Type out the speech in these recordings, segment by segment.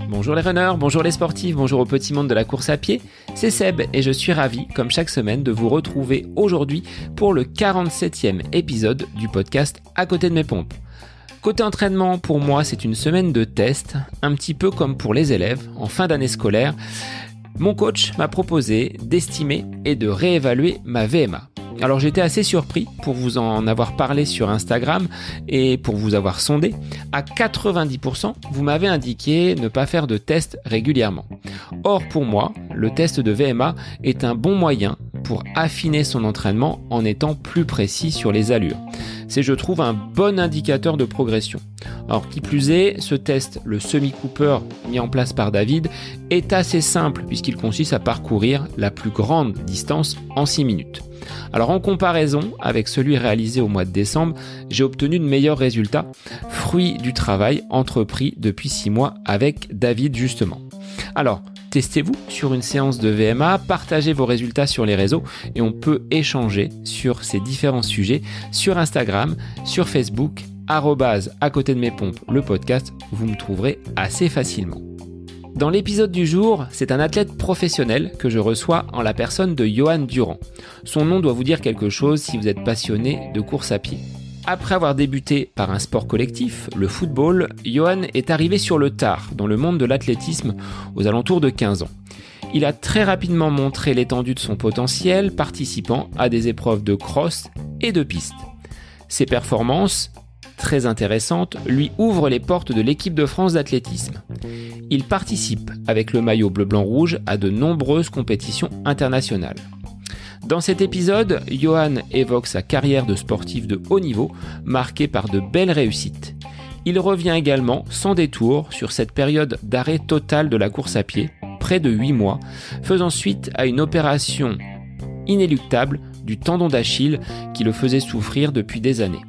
Bonjour les runners, bonjour les sportifs, bonjour au petit monde de la course à pied, c'est Seb et je suis ravi, comme chaque semaine, de vous retrouver aujourd'hui pour le 47e épisode du podcast À côté de mes pompes. Côté entraînement, pour moi, c'est une semaine de test, un petit peu comme pour les élèves en fin d'année scolaire. Mon coach m'a proposé d'estimer et de réévaluer ma VMA. Alors j'étais assez surpris pour vous en avoir parlé sur Instagram et pour vous avoir sondé. À 90%, vous m'avez indiqué ne pas faire de test régulièrement. Or pour moi, le test de VMA est un bon moyen pour affiner son entraînement en étant plus précis sur les allures. C'est, je trouve, un bon indicateur de progression. Alors qui plus est, ce test, le semi-Cooper mis en place par David, est assez simple puisqu'il consiste à parcourir la plus grande distance en 6 minutes. Alors en comparaison avec celui réalisé au mois de décembre, j'ai obtenu de meilleurs résultats, fruit du travail entrepris depuis 6 mois avec David justement. Alors, testez-vous sur une séance de VMA, partagez vos résultats sur les réseaux et on peut échanger sur ces différents sujets sur Instagram, sur Facebook, à côté de mes pompes, le podcast, vous me trouverez assez facilement. Dans l'épisode du jour, c'est un athlète professionnel que je reçois en la personne de Johan Durand. Son nom doit vous dire quelque chose si vous êtes passionné de course à pied. Après avoir débuté par un sport collectif, le football, Johan est arrivé sur le tard dans le monde de l'athlétisme aux alentours de 15 ans. Il a très rapidement montré l'étendue de son potentiel, participant à des épreuves de cross et de piste. Ses performances, très intéressantes, lui ouvrent les portes de l'équipe de France d'athlétisme. Il participe avec le maillot bleu-blanc-rouge à de nombreuses compétitions internationales. Dans cet épisode, Johan évoque sa carrière de sportif de haut niveau, marquée par de belles réussites. Il revient également, sans détour, sur cette période d'arrêt total de la course à pied, près de 8 mois, faisant suite à une opération inéluctable du tendon d'Achille qui le faisait souffrir depuis des années.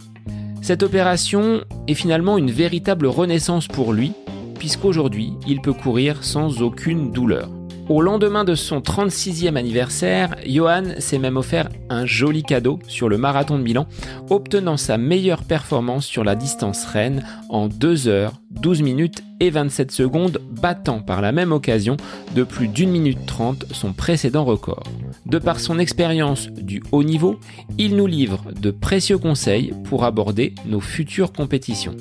Cette opération est finalement une véritable renaissance pour lui, puisqu'aujourd'hui, il peut courir sans aucune douleur. Au lendemain de son 36e anniversaire, Johan s'est même offert un joli cadeau sur le marathon de Milan, obtenant sa meilleure performance sur la distance reine en 2 heures, 12 minutes et 27 secondes, battant par la même occasion de plus d'1 minute 30 son précédent record. De par son expérience du haut niveau, il nous livre de précieux conseils pour aborder nos futures compétitions.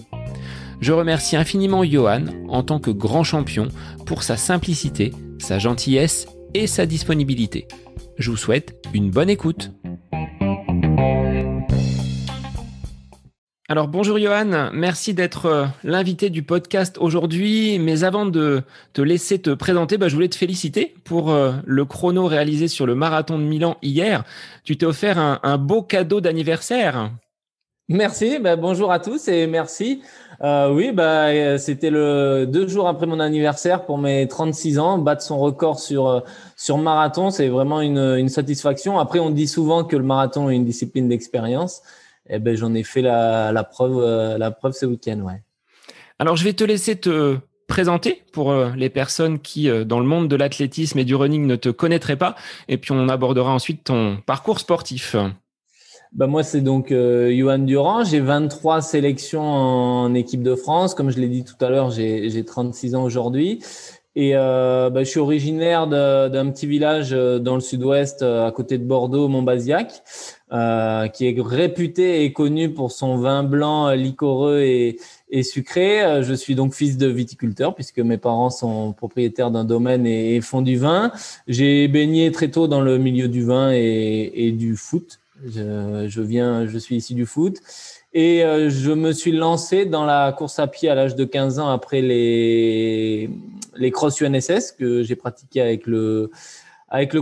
Je remercie infiniment Johan en tant que grand champion pour sa simplicité, sa gentillesse et sa disponibilité. Je vous souhaite une bonne écoute. Alors bonjour Johan, merci d'être l'invité du podcast aujourd'hui, mais avant de te laisser te présenter, je voulais te féliciter pour le chrono réalisé sur le marathon de Milan hier. Tu t'es offert un beau cadeau d'anniversaire. Merci, bonjour à tous et merci. C'était 2 jours après mon anniversaire pour mes 36 ans. Battre son record sur marathon, c'est vraiment une satisfaction. Après, on dit souvent que le marathon est une discipline d'expérience. J'en ai fait la preuve ce week-end, ouais. Alors, je vais te laisser te présenter pour les personnes qui, dans le monde de l'athlétisme et du running, ne te connaîtraient pas. Et puis, on abordera ensuite ton parcours sportif. Moi, c'est donc Johan Durand. J'ai 23 sélections en équipe de France. Comme je l'ai dit tout à l'heure, j'ai 36 ans aujourd'hui. Et je suis originaire d'un petit village dans le sud-ouest, à côté de Bordeaux, Montbazillac, qui est réputé et connu pour son vin blanc liquoreux et sucré. Je suis donc fils de viticulteur puisque mes parents sont propriétaires d'un domaine et font du vin. J'ai baigné très tôt dans le milieu du vin et du foot. Je suis issu du foot et je me suis lancé dans la course à pied à l'âge de 15 ans après les cross UNSS que j'ai pratiqué avec le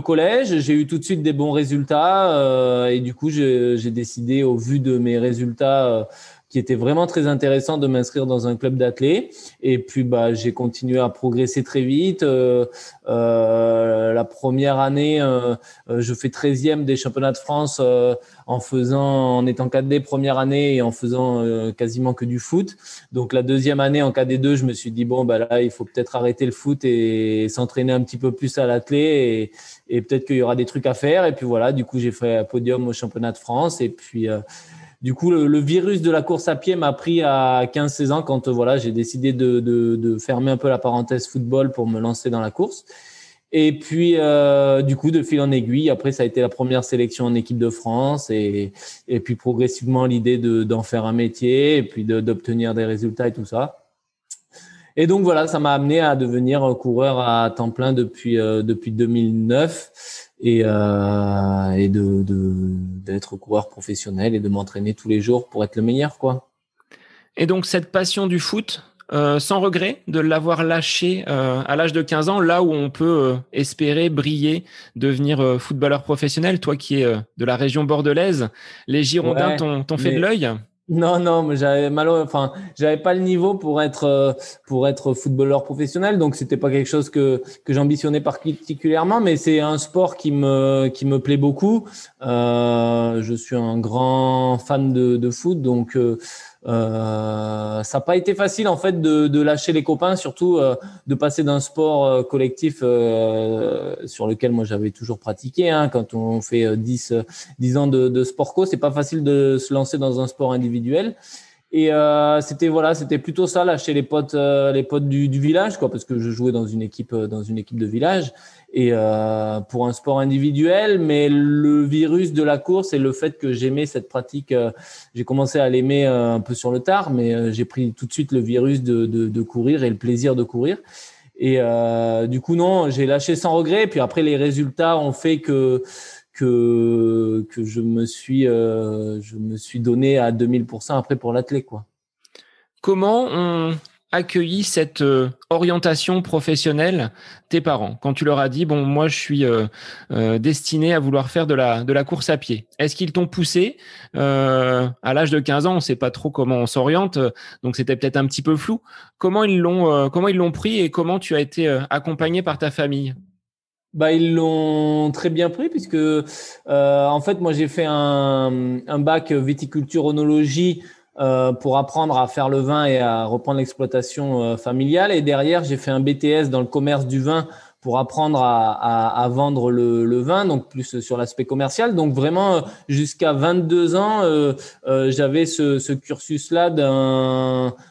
collège. J'ai eu tout de suite des bons résultats et du coup j'ai décidé, au vu de mes résultats qui était vraiment très intéressant, de m'inscrire dans un club d'athlètes. Et puis j'ai continué à progresser très vite. La première année, je fais 13e des championnats de France en étant cadet première année et en faisant quasiment que du foot. Donc la deuxième année en cadet 2, je me suis dit là il faut peut-être arrêter le foot et s'entraîner un petit peu plus à l'athlète et peut-être qu'il y aura des trucs à faire. Et puis voilà, du coup j'ai fait un podium au championnat de France et puis du coup, le virus de la course à pied m'a pris à 15-16 ans quand j'ai décidé de fermer un peu la parenthèse football pour me lancer dans la course. Et puis, du coup, de fil en aiguille, après, ça a été la première sélection en équipe de France et puis progressivement l'idée d'en faire un métier et puis d'obtenir des résultats et tout ça. Et donc voilà, ça m'a amené à devenir coureur à temps plein depuis 2009 et d'être coureur professionnel et de m'entraîner tous les jours pour être le meilleur, quoi. Et donc cette passion du foot, sans regret de l'avoir lâché à l'âge de 15 ans, là où on peut espérer briller, devenir footballeur professionnel, toi qui es de la région bordelaise, les Girondins t'ont fait de l'œil? Non, mais j'avais pas le niveau pour être footballeur professionnel, donc c'était pas quelque chose que j'ambitionnais particulièrement, mais c'est un sport qui me plaît beaucoup. Je suis un grand fan de foot, donc ça n'a pas été facile en fait de lâcher les copains, surtout de passer d'un sport collectif sur lequel moi j'avais toujours pratiqué. Quand on fait 10 ans de sport co, c'est pas facile de se lancer dans un sport individuel. Et c'était plutôt ça, lâcher les potes du village, quoi, parce que je jouais dans une équipe de village. Et pour un sport individuel, mais le virus de la course et le fait que j'aimais cette pratique, j'ai commencé à l'aimer un peu sur le tard, mais j'ai pris tout de suite le virus de courir et le plaisir de courir. Et du coup, non, j'ai lâché sans regret. Et puis après, les résultats ont fait que je me suis donné à 2000% après pour l'athlète, quoi. Comment ont accueilli cette orientation professionnelle tes parents quand tu leur as dit bon, moi je suis destiné à vouloir faire de la course à pied? Est-ce qu'ils t'ont poussé à l'âge de 15 ans, on ne sait pas trop comment on s'oriente, donc c'était peut-être un petit peu flou. Comment ils l'ont pris et comment tu as été accompagné par ta famille? Ils l'ont très bien pris puisque en fait moi j'ai fait un bac viticulture-œnologie pour apprendre à faire le vin et à reprendre l'exploitation familiale, et derrière j'ai fait un BTS dans le commerce du vin pour apprendre à vendre le vin, donc plus sur l'aspect commercial. Donc vraiment jusqu'à 22 ans j'avais ce cursus-là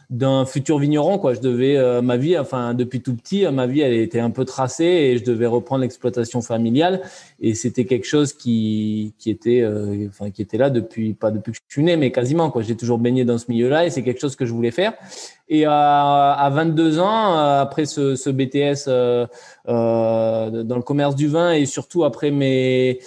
d'un futur vigneron, quoi. Je devais ma vie, enfin depuis tout petit, ma vie elle était un peu tracée et je devais reprendre l'exploitation familiale, et c'était quelque chose qui était là pas depuis que je suis né, mais quasiment, quoi. J'ai toujours baigné dans ce milieu-là et c'est quelque chose que je voulais faire. Et à 22 ans, après ce BTS dans le commerce du vin, et surtout après mes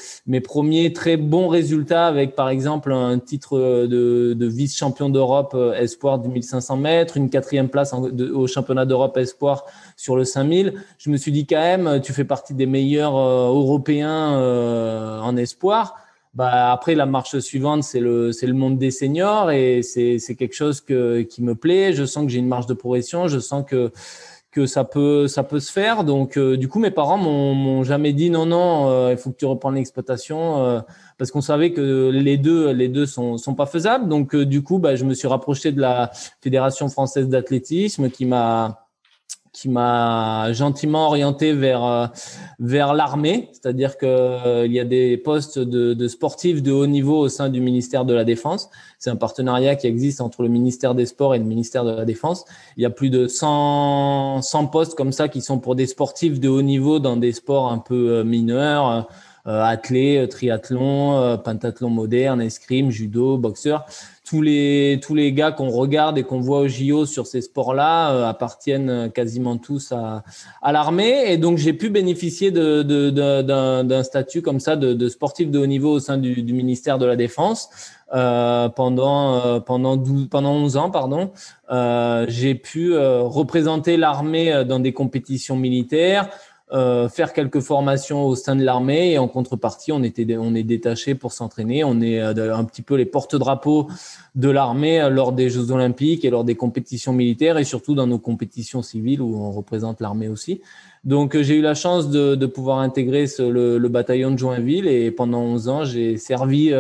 premiers très bons résultats avec par exemple un titre de vice-champion d'Europe espoir du 1500 mètres, une 4e place au championnat d'Europe espoir sur le 5000, je me suis dit quand même, tu fais partie des meilleurs européens en espoir. Après, la marche suivante, c'est le monde des seniors, et c'est quelque chose qui me plaît. Je sens que j'ai une marge de progression. Je sens que ça peut se faire. Donc, du coup, mes parents m'ont jamais dit non, il faut que tu reprennes l'exploitation, parce qu'on savait que les deux sont pas faisables. Donc, du coup, je me suis rapproché de la Fédération française d'athlétisme qui m'a gentiment orienté vers l'armée, c'est-à-dire que il y a des postes de sportifs de haut niveau au sein du ministère de la Défense. C'est un partenariat qui existe entre le ministère des Sports et le ministère de la Défense. Il y a plus de 100 postes comme ça qui sont pour des sportifs de haut niveau dans des sports un peu mineurs, athlé, triathlon, pentathlon moderne, escrime, judo, boxeur. Tous les gars qu'on regarde et qu'on voit au JO sur ces sports-là appartiennent quasiment tous à l'armée. Et donc, j'ai pu bénéficier d'un statut comme ça de sportif de haut niveau au sein du ministère de la Défense pendant 11 ans, pardon. J'ai pu représenter l'armée dans des compétitions militaires, faire quelques formations au sein de l'armée, et en contrepartie, on est détaché pour s'entraîner. On est un petit peu les porte-drapeaux de l'armée lors des Jeux Olympiques et lors des compétitions militaires, et surtout dans nos compétitions civiles où on représente l'armée aussi. Donc, j'ai eu la chance de pouvoir intégrer le bataillon de Joinville, et pendant 11 ans, j'ai servi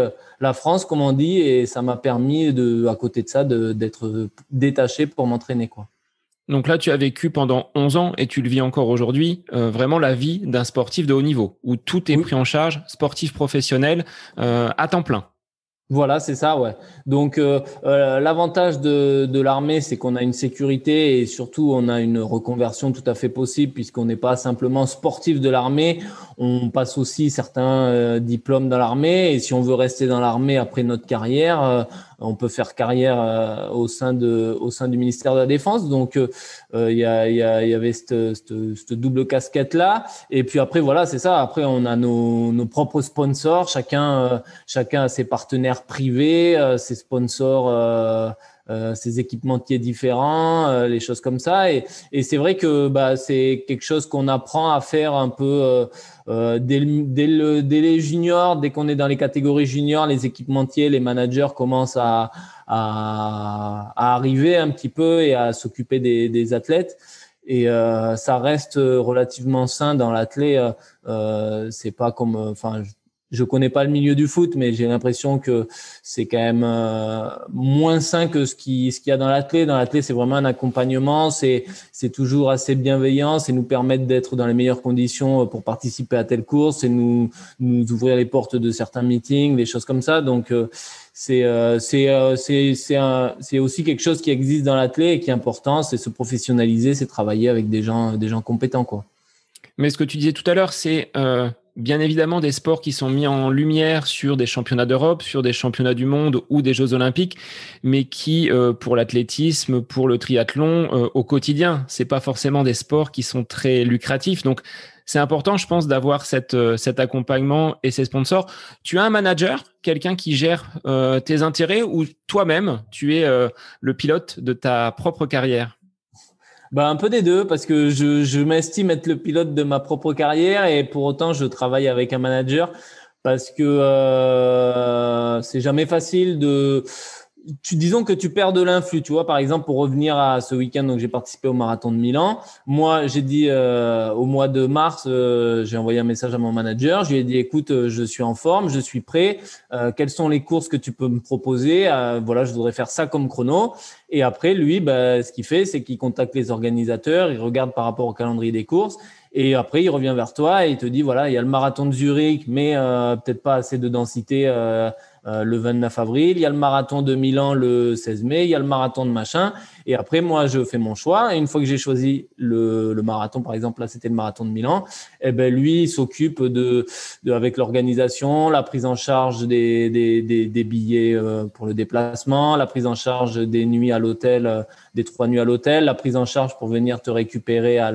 la France, comme on dit, et ça m'a permis à côté de ça, d'être détaché pour m'entraîner, quoi. Donc là, tu as vécu pendant 11 ans, et tu le vis encore aujourd'hui, vraiment la vie d'un sportif de haut niveau, où tout est pris en charge, sportif professionnel, à temps plein. Voilà, c'est ça, ouais. Donc, l'avantage de l'armée, c'est qu'on a une sécurité et surtout, on a une reconversion tout à fait possible puisqu'on n'est pas simplement sportif de l'armée. On passe aussi certains diplômes dans l'armée et si on veut rester dans l'armée après notre carrière, on peut faire carrière au sein du ministère de la Défense. Donc, il y avait cette double casquette-là. Et puis après, voilà, c'est ça. Après, on a nos propres sponsors. Chacun a ses partenaires privés, ses sponsors, ses équipementiers différents, les choses comme ça. Et c'est vrai que c'est quelque chose qu'on apprend à faire un peu dès les juniors, dès qu'on est dans les catégories juniors, les équipementiers, les managers commencent à arriver un petit peu et à s'occuper des athlètes. Et ça reste relativement sain dans l'athlète. C'est pas comme, enfin, je connais pas le milieu du foot, mais j'ai l'impression que c'est quand même moins sain que ce qu'il y a dans l'athlète. Dans l'athlète, c'est vraiment un accompagnement, c'est toujours assez bienveillant, c'est nous permettre d'être dans les meilleures conditions pour participer à telle course, c'est nous ouvrir les portes de certains meetings, des choses comme ça. Donc c'est aussi quelque chose qui existe dans l'athlète et qui est important, c'est se professionnaliser, c'est travailler avec des gens compétents, quoi. Mais ce que tu disais tout à l'heure, c'est bien évidemment des sports qui sont mis en lumière sur des championnats d'Europe, sur des championnats du monde ou des Jeux olympiques, mais qui, pour l'athlétisme, pour le triathlon, au quotidien, c'est pas forcément des sports qui sont très lucratifs. Donc, c'est important, je pense, d'avoir cet accompagnement et ces sponsors. Tu as un manager, quelqu'un qui gère tes intérêts, ou toi-même, tu es le pilote de ta propre carrière? Un peu des deux, parce que je m'estime être le pilote de ma propre carrière et pour autant, je travaille avec un manager parce que c'est jamais facile disons que tu perds de l'influx, tu vois. Par exemple, pour revenir à ce week-end, donc j'ai participé au marathon de Milan. Moi, j'ai dit au mois de mars, j'ai envoyé un message à mon manager. Je lui ai dit, écoute, je suis en forme, je suis prêt. Quelles sont les courses que tu peux me proposer? Voilà, je voudrais faire ça comme chrono. Et après, lui, ce qu'il fait, c'est qu'il contacte les organisateurs, il regarde par rapport au calendrier des courses. Et après, il revient vers toi et il te dit, voilà, il y a le marathon de Zurich, mais peut-être pas assez de densité le 29 avril. Il y a le marathon de Milan le 16 mai. Il y a le marathon de machin. Et après, moi, je fais mon choix. Et une fois que j'ai choisi le marathon, par exemple, là, c'était le marathon de Milan, eh ben, lui, il s'occupe avec l'organisation, la prise en charge des billets pour le déplacement, la prise en charge des nuits à l'hôtel, des 3 nuits à l'hôtel, la prise en charge pour venir te récupérer à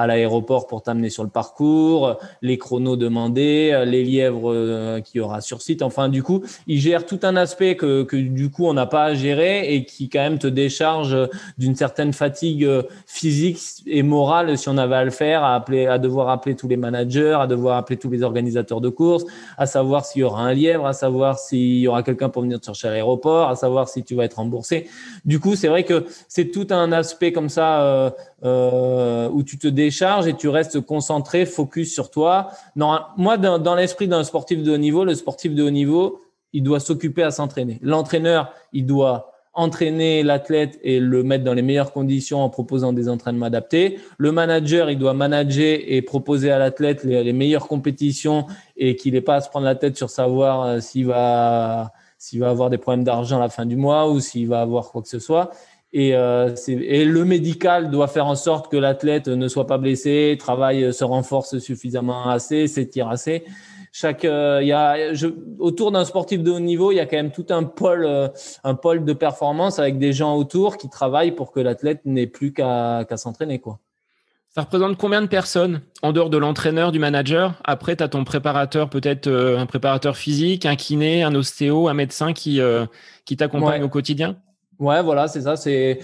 l'aéroport pour t'amener sur le parcours, les chronos demandés, les lièvres qu'il y aura sur site. Enfin, du coup, il gère tout un aspect que du coup, on n'a pas à gérer et qui quand même te décharge d'une certaine fatigue physique et morale si on avait à le faire, à devoir appeler tous les managers, à devoir appeler tous les organisateurs de courses, à savoir s'il y aura un lièvre, à savoir s'il y aura quelqu'un pour venir te chercher à l'aéroport, à savoir si tu vas être remboursé. Du coup, c'est vrai que c'est tout un aspect comme ça où tu te décharges et tu restes concentré, focus sur toi. Non, moi, dans l'esprit d'un sportif de haut niveau, le sportif de haut niveau, il doit s'occuper à s'entraîner. L'entraîneur, il doit entraîner l'athlète et le mettre dans les meilleures conditions en proposant des entraînements adaptés. Le manager, il doit manager et proposer à l'athlète les meilleures compétitions et qu'il n'ait pas à se prendre la tête sur savoir s'il va avoir des problèmes d'argent à la fin du mois ou s'il va avoir quoi que ce soit. Et le médical doit faire en sorte que l'athlète ne soit pas blessé, se renforce suffisamment assez, s'étire assez. Autour d'un sportif de haut niveau, il y a quand même tout un pôle de performance avec des gens autour qui travaillent pour que l'athlète n'ait plus qu'à s'entraîner, quoi. Ça représente combien de personnes en dehors de l'entraîneur, du manager? Après, tu as ton préparateur, peut-être un préparateur physique, un kiné, un ostéo, un médecin qui t'accompagne au quotidien? Ouais, voilà, c'est ça. C'est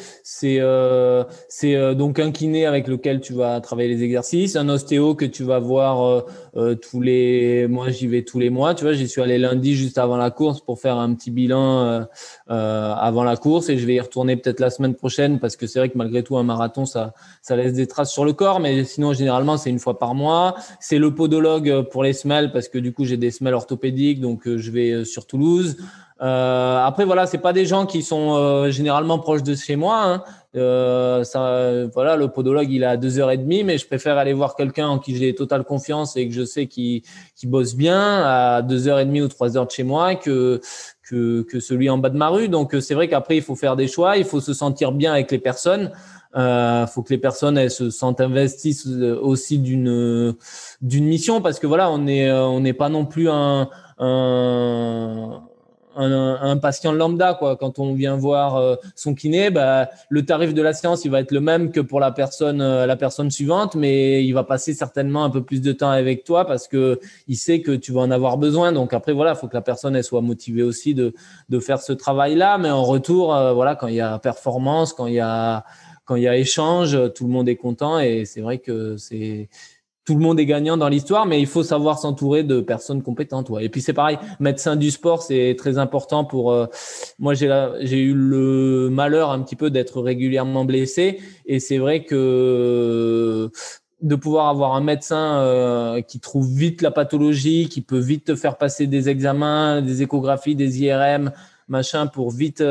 donc un kiné avec lequel tu vas travailler les exercices, un ostéo que tu vas voir moi j'y vais tous les mois. Tu vois, j'y suis allé lundi juste avant la course pour faire un petit bilan avant la course et je vais y retourner peut-être la semaine prochaine parce que c'est vrai que malgré tout un marathon ça laisse des traces sur le corps, mais sinon généralement c'est une fois par mois. C'est le podologue pour les semelles parce que du coup j'ai des semelles orthopédiques donc je vais sur Toulouse. Après, voilà, c'est pas des gens qui sont généralement proches de chez moi, hein. Voilà, le podologue, il est à 2h30, mais je préfère aller voir quelqu'un en qui j'ai totale confiance et que je sais qu'il bosse bien à 2h30 ou 3h de chez moi que celui en bas de ma rue. Donc, c'est vrai qu'après, il faut faire des choix, il faut se sentir bien avec les personnes. Faut que les personnes elles se sentent investies aussi d'une mission, parce que voilà, on n'est pas non plus un patient lambda, quoi. Quand on vient voir son kiné, bah, le tarif de la séance, il va être le même que pour la personne suivante, mais il va passer certainement un peu plus de temps avec toi parce que il sait que tu vas en avoir besoin. Donc après, voilà, il faut que la personne elle soit motivée aussi de faire ce travail-là, mais en retour, voilà, quand il y a performance, quand il y a échange, tout le monde est content, et c'est vrai que tout le monde est gagnant dans l'histoire, mais il faut savoir s'entourer de personnes compétentes. Ouais. Et puis c'est pareil, médecin du sport, c'est très important pour. Moi, j'ai eu le malheur un petit peu d'être régulièrement blessé, et c'est vrai que de pouvoir avoir un médecin qui trouve vite la pathologie, qui peut vite te faire passer des examens, des échographies, des IRM, machin, pour vite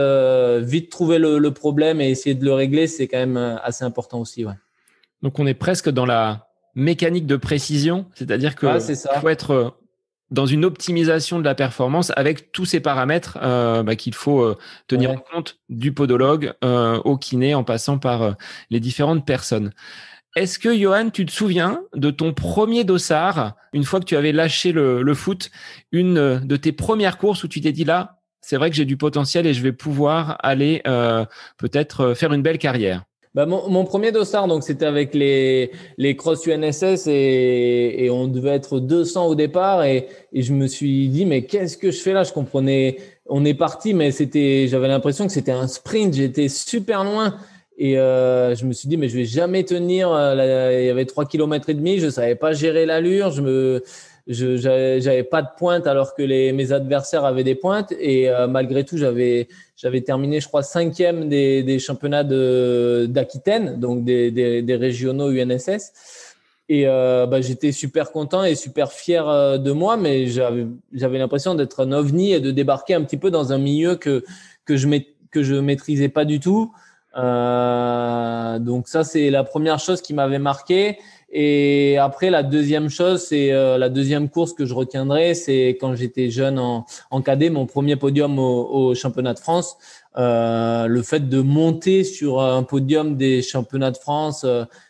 trouver le problème et essayer de le régler, c'est quand même assez important aussi. Ouais. Donc, on est presque dans la mécanique de précision, c'est-à-dire qu'il faut être dans une optimisation de la performance avec tous ces paramètres qu'il faut tenir en compte, du podologue au kiné, en passant par les différentes personnes. Est-ce que, Johan, tu te souviens de ton premier dossard, une fois que tu avais lâché le foot, une de tes premières courses où tu t'es dit là, c'est vrai que j'ai du potentiel et je vais pouvoir aller peut-être faire une belle carrière? Bah, mon premier dossard, donc c'était avec les cross UNSS, et on devait être 200 au départ, et je me suis dit mais qu'est-ce que je fais là? Je comprenais, on est parti, mais j'avais l'impression que c'était un sprint, j'étais super loin, et je me suis dit mais je vais jamais tenir. Il y avait 3,5 km, je savais pas gérer l'allure, j'avais pas de pointe alors que mes adversaires avaient des pointes, et malgré tout j'avais terminé, je crois, 5e des championnats d'Aquitaine, donc des régionaux UNSS. Et j'étais super content et super fier de moi, mais j'avais l'impression d'être un ovni et de débarquer un petit peu dans un milieu que je maîtrisais pas du tout. Donc ça, c'est la première chose qui m'avait marqué. Et après, la deuxième chose, c'est la deuxième course que je retiendrai, c'est quand j'étais jeune en cadet, mon premier podium au championnat de France. Le fait de monter sur un podium des championnats de France,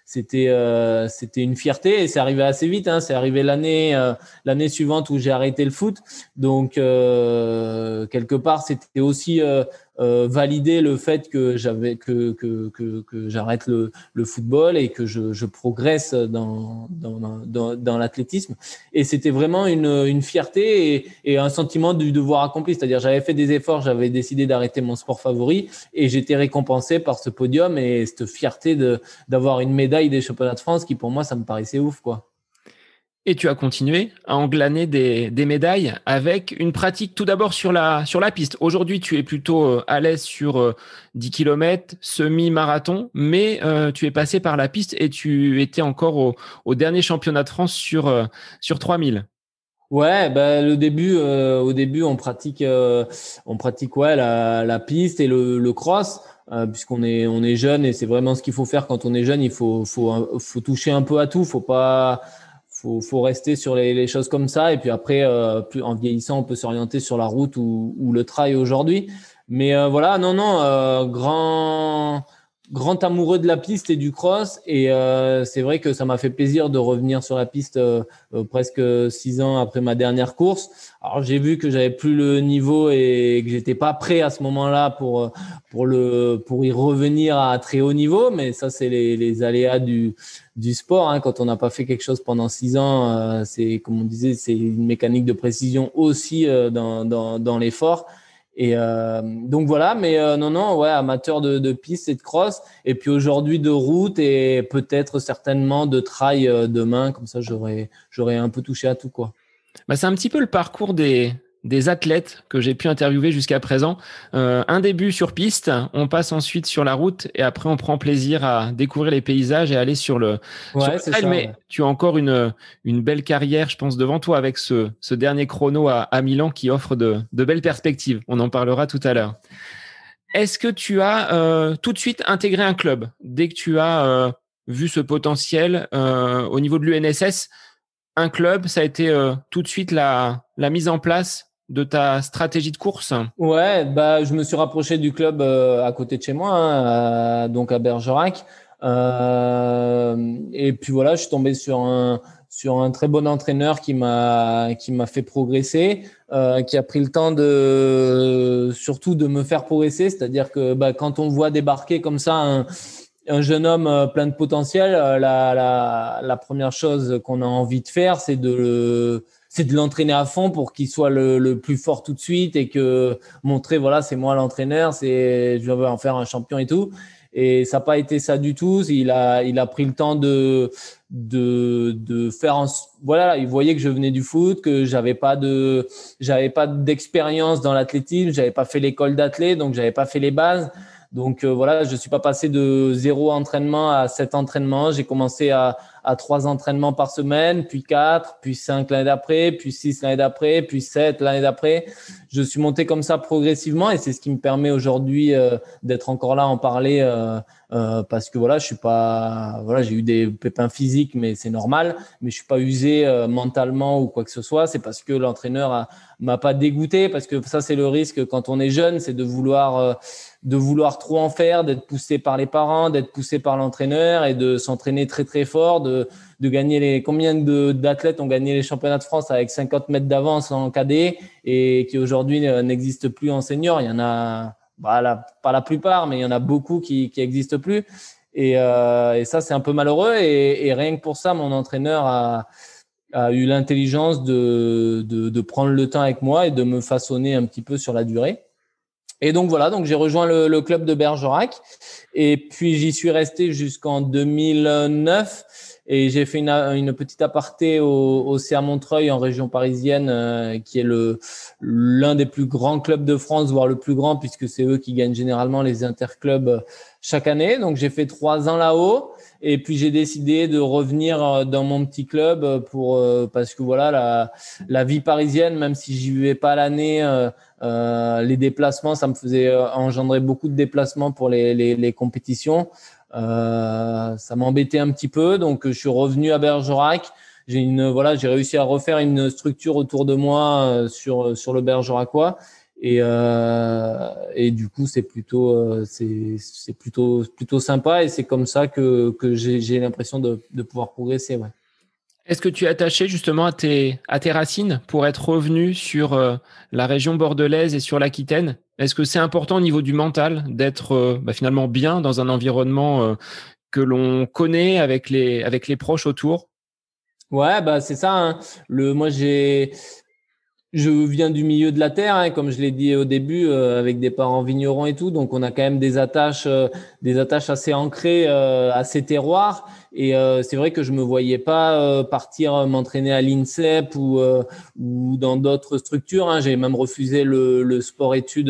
c'était une fierté, et c'est arrivé assez vite, hein. C'est arrivé l'année suivante où j'ai arrêté le foot. Donc quelque part, c'était aussi valider le fait que j'arrête le football et que je progresse dans l'athlétisme. Et c'était vraiment une fierté et un sentiment du devoir accompli. C'est-à-dire, j'avais fait des efforts, j'avais décidé d'arrêter mon sport favori, et j'étais récompensé par ce podium et cette fierté d'avoir une médaille des championnats de France qui, pour moi, ça me paraissait ouf, quoi. Et tu as continué à englaner des médailles avec une pratique tout d'abord sur la piste. Aujourd'hui, tu es plutôt à l'aise sur 10 km, semi-marathon, mais tu es passé par la piste et tu étais encore au dernier championnat de France sur 3000. Ouais, au début, on pratique ouais, la piste et le cross, puisqu'on est jeune, et c'est vraiment ce qu'il faut faire quand on est jeune. Il faut toucher un peu à tout. Faut rester sur les choses comme ça, et puis après, en vieillissant, on peut s'orienter sur la route ou le trail aujourd'hui. Mais voilà, non, grand amoureux de la piste et du cross, et c'est vrai que ça m'a fait plaisir de revenir sur la piste presque 6 ans après ma dernière course. Alors j'ai vu que j'avais plus le niveau et que j'étais pas prêt à ce moment-là pour y revenir à très haut niveau, mais ça c'est les aléas du sport, hein. Quand on n'a pas fait quelque chose pendant 6 ans, c'est, comme on disait, c'est une mécanique de précision aussi dans l'effort. Et donc voilà, mais non, ouais, amateur de piste et de cross, et puis aujourd'hui de route, et peut-être certainement de trail demain, comme ça j'aurais un peu touché à tout, quoi. C'est un petit peu le parcours des des athlètes que j'ai pu interviewer jusqu'à présent. Un début sur piste, on passe ensuite sur la route et après on prend plaisir à découvrir les paysages et aller sur le Ouais, c'est trail. ça. Mais Ouais. tu as encore une belle carrière, je pense, devant toi avec ce dernier chrono à Milan qui offre de belles perspectives. On en parlera tout à l'heure. Est-ce que tu as tout de suite intégré un club dès que tu as vu ce potentiel au niveau de l'UNSS? Un club, ça a été tout de suite la mise en place de ta stratégie de course? Ouais, bah, je me suis rapproché du club à côté de chez moi, hein, donc à Bergerac. Et puis voilà, je suis tombé sur un très bon entraîneur qui m'a fait progresser, qui a pris le temps de surtout de me faire progresser. C'est-à-dire que bah, quand on voit débarquer comme ça un jeune homme plein de potentiel, la première chose qu'on a envie de faire, c'est de l'entraîner à fond pour qu'il soit le plus fort tout de suite et que montrer, voilà, c'est moi l'entraîneur, je veux en faire un champion et tout. Et ça n'a pas été ça du tout. Il a pris le temps de faire voilà, il voyait que je venais du foot, que j'avais pas d'expérience dans l'athlétisme, j'avais pas fait l'école d'athlète, donc j'avais pas fait les bases. Donc voilà, je suis pas passé de 0 entraînement à 7 entraînements. J'ai commencé à 3 entraînements par semaine, puis 4, puis 5 l'année d'après, puis 6 l'année d'après, puis 7 l'année d'après. Je suis monté comme ça progressivement et c'est ce qui me permet aujourd'hui d'être encore là à en parler parce que voilà, je suis pas, voilà, j'ai eu des pépins physiques, mais c'est normal. Mais je suis pas usé mentalement ou quoi que ce soit. C'est parce que l'entraîneur m'a pas dégoûté, parce que ça c'est le risque quand on est jeune, c'est de vouloir trop en faire, d'être poussé par les parents, d'être poussé par l'entraîneur et de s'entraîner très très fort, de gagner combien d'athlètes ont gagné les championnats de France avec 50 mètres d'avance en cadet et qui aujourd'hui n'existent plus en senior. Il y en a, bah, pas la plupart, mais il y en a beaucoup qui n'existent plus. Et ça, c'est un peu malheureux. Et rien que pour ça, mon entraîneur a eu l'intelligence de prendre le temps avec moi et de me façonner un petit peu sur la durée. Et donc voilà, donc j'ai rejoint le club de Bergerac et puis j'y suis resté jusqu'en 2009 et j'ai fait une petite aparté au CA Montreuil en région parisienne qui est l'un des plus grands clubs de France, voire le plus grand puisque c'est eux qui gagnent généralement les interclubs chaque année. Donc j'ai fait 3 ans là-haut et puis j'ai décidé de revenir dans mon petit club parce que voilà la vie parisienne, même si j'y vivais pas l'année. Les déplacements, ça me faisait engendrer beaucoup de déplacements pour les compétitions. Ça m'embêtait un petit peu, donc je suis revenu à Bergerac. J'ai réussi à refaire une structure autour de moi sur le Bergeracois. Et du coup, c'est plutôt sympa et c'est comme ça que j'ai l'impression de pouvoir progresser. Ouais. Est-ce que tu es attaché justement à tes racines pour être revenu sur la région bordelaise et sur l'Aquitaine? Est-ce que c'est important au niveau du mental d'être finalement bien dans un environnement que l'on connaît avec les proches autour? Ouais, bah c'est ça. Hein. Moi je viens du milieu de la terre, hein, comme je l'ai dit au début, avec des parents vignerons et tout, donc on a quand même des attaches assez ancrées à ces terroirs. Et c'est vrai que je me voyais pas partir m'entraîner à l'INSEP ou dans d'autres structures. Hein. J'ai même refusé le sport-études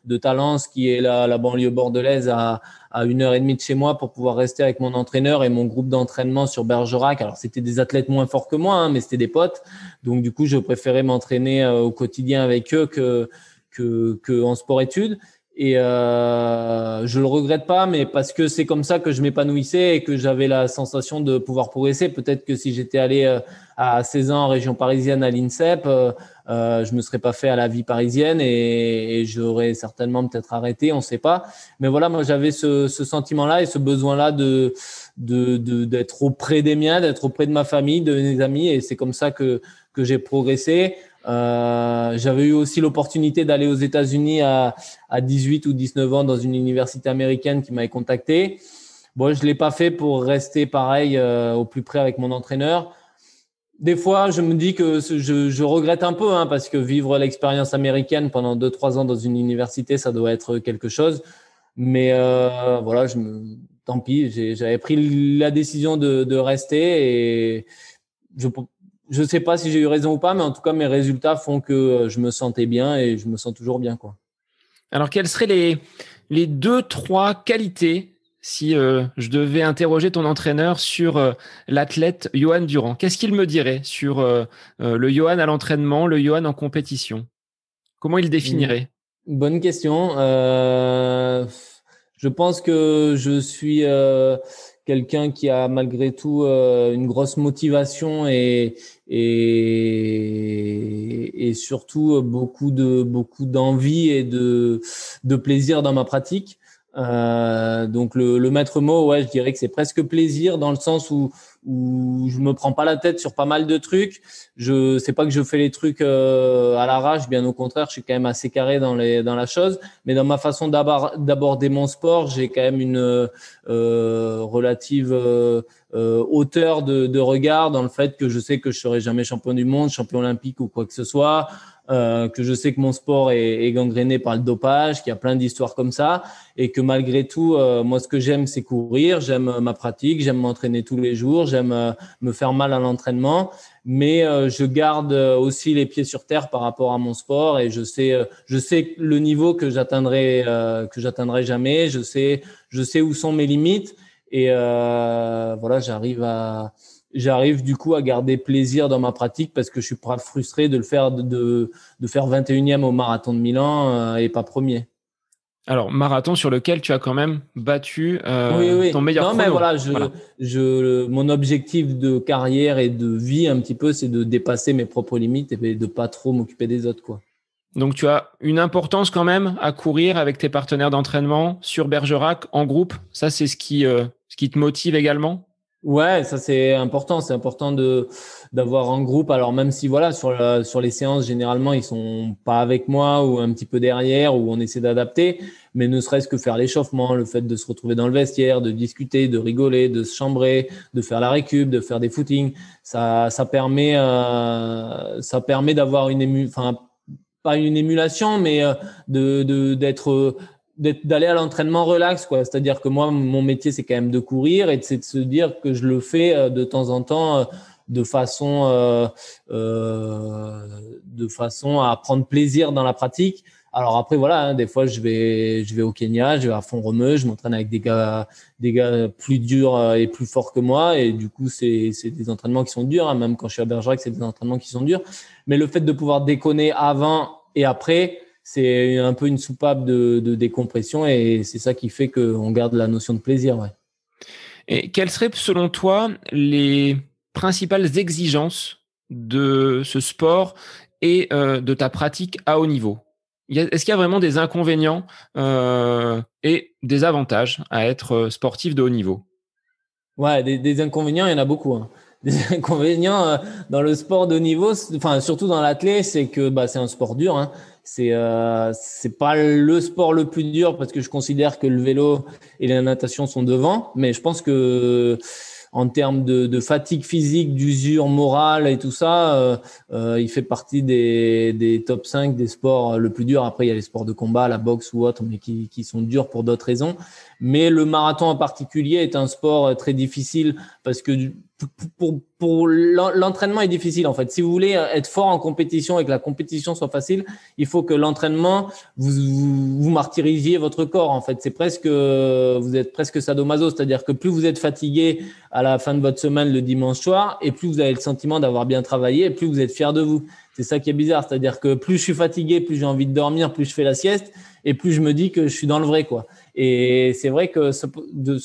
de Talence, qui est la banlieue bordelaise à 1 heure et demie de chez moi pour pouvoir rester avec mon entraîneur et mon groupe d'entraînement sur Bergerac. Alors c'était des athlètes moins forts que moi, hein, mais c'était des potes. Donc du coup, je préférais m'entraîner au quotidien avec eux que en sport-études. Et je le regrette pas, mais parce que c'est comme ça que je m'épanouissais et que j'avais la sensation de pouvoir progresser. Peut-être que si j'étais allé à 16 ans en région parisienne à l'INSEP, je me serais pas fait à la vie parisienne et j'aurais certainement peut-être arrêté, on sait pas. Mais voilà, moi j'avais ce sentiment-là et ce besoin-là d'être auprès des miens, d'être auprès de ma famille, de mes amis, et c'est comme ça que j'ai progressé. J'avais eu aussi l'opportunité d'aller aux États-Unis à 18 ou 19 ans dans une université américaine qui m'avait contacté. Bon, je l'ai pas fait pour rester pareil au plus près avec mon entraîneur. Des fois, je me dis que je regrette un peu, hein, parce que vivre l'expérience américaine pendant 2-3 ans dans une université, ça doit être quelque chose. Mais voilà, tant pis, j'avais pris la décision de rester et je Je sais pas si j'ai eu raison ou pas, mais en tout cas, mes résultats font que je me sentais bien et je me sens toujours bien, quoi. Alors, quelles seraient les deux, trois qualités si je devais interroger ton entraîneur sur l'athlète Johan Durand? Qu'est-ce qu'il me dirait sur le Johan à l'entraînement, le Johan en compétition? Comment il Une définirait? bonne question. Je pense que je suis quelqu'un qui a malgré tout une grosse motivation et surtout beaucoup d'envie et de plaisir dans ma pratique. Donc le maître mot, ouais, je dirais que c'est presque plaisir dans le sens où je me prends pas la tête sur pas mal de trucs. Je sais pas que je fais les trucs à l'arrache, bien au contraire, je suis quand même assez carré dans la chose, mais dans ma façon d'aborder mon sport, j'ai quand même une relative hauteur de regard dans le fait que je sais que je serai jamais champion du monde, champion olympique ou quoi que ce soit. Que je sais que mon sport est gangréné par le dopage, qu'il y a plein d'histoires comme ça, et que malgré tout, moi, ce que j'aime, c'est courir, j'aime ma pratique, j'aime m'entraîner tous les jours, j'aime me faire mal à l'entraînement, mais je garde aussi les pieds sur terre par rapport à mon sport, et je sais le niveau que j'atteindrai jamais, je sais où sont mes limites, et voilà, j'arrive du coup à garder plaisir dans ma pratique parce que je suis pas frustré de le faire de faire 21e au marathon de Milan et pas premier. Alors, marathon sur lequel tu as quand même battu Oui, ton oui. meilleur Non, mais chrono. voilà, Voilà. mon objectif de carrière et de vie un petit peu, c'est de dépasser mes propres limites et de pas trop m'occuper des autres, quoi. Donc, tu as une importance quand même à courir avec tes partenaires d'entraînement sur Bergerac en groupe. Ça, c'est ce qui te motive également. Ouais, ça c'est important. C'est important d'avoir un groupe. Alors même si voilà sur les séances généralement ils sont pas avec moi ou un petit peu derrière ou on essaie d'adapter, mais ne serait-ce que faire l'échauffement, le fait de se retrouver dans le vestiaire, de discuter, de rigoler, de se chambrer, de faire la récup, de faire des footings, ça permet d'avoir enfin pas une émulation, mais d'aller à l'entraînement relax, quoi. C'est-à-dire que moi, mon métier, c'est quand même de courir et c'est de se dire que je le fais de temps en temps de façon, euh, euh, de façon à prendre plaisir dans la pratique. Alors après, voilà, hein, des fois, je vais au Kenya, je vais à Font-Romeu, je m'entraîne avec des gars plus durs et plus forts que moi. Et du coup, c'est des entraînements qui sont durs, hein. Même quand je suis à Bergerac, c'est des entraînements qui sont durs. Mais le fait de pouvoir déconner avant et après, c'est un peu une soupape de décompression et c'est ça qui fait qu'on garde la notion de plaisir. Ouais. Et quelles seraient, selon toi, les principales exigences de ce sport et de ta pratique à haut niveau? Est-ce qu'il y a vraiment des inconvénients et des avantages à être sportif de haut niveau? Ouais, des inconvénients, il y en a beaucoup, hein. Des inconvénients dans le sport de haut niveau, enfin surtout dans l'athlé, c'est que c'est un sport dur, hein. C'est pas le sport le plus dur parce que je considère que le vélo et la natation sont devant, mais je pense que en termes de fatigue physique, d'usure morale et tout ça, il fait partie des top 5 des sports le plus dur. Après, il y a les sports de combat, la boxe ou autre, mais qui sont durs pour d'autres raisons. Mais le marathon en particulier est un sport très difficile parce que pour l'entraînement est difficile en fait. Si vous voulez être fort en compétition et que la compétition soit facile, il faut que l'entraînement vous martyrisiez votre corps en fait. C'est presque vous êtes presque sadomaso, c'est-à-dire que plus vous êtes fatigué à la fin de votre semaine le dimanche soir et plus vous avez le sentiment d'avoir bien travaillé et plus vous êtes fier de vous. C'est ça qui est bizarre, c'est-à-dire que plus je suis fatigué, plus j'ai envie de dormir, plus je fais la sieste et plus je me dis que je suis dans le vrai quoi. Et c'est vrai que de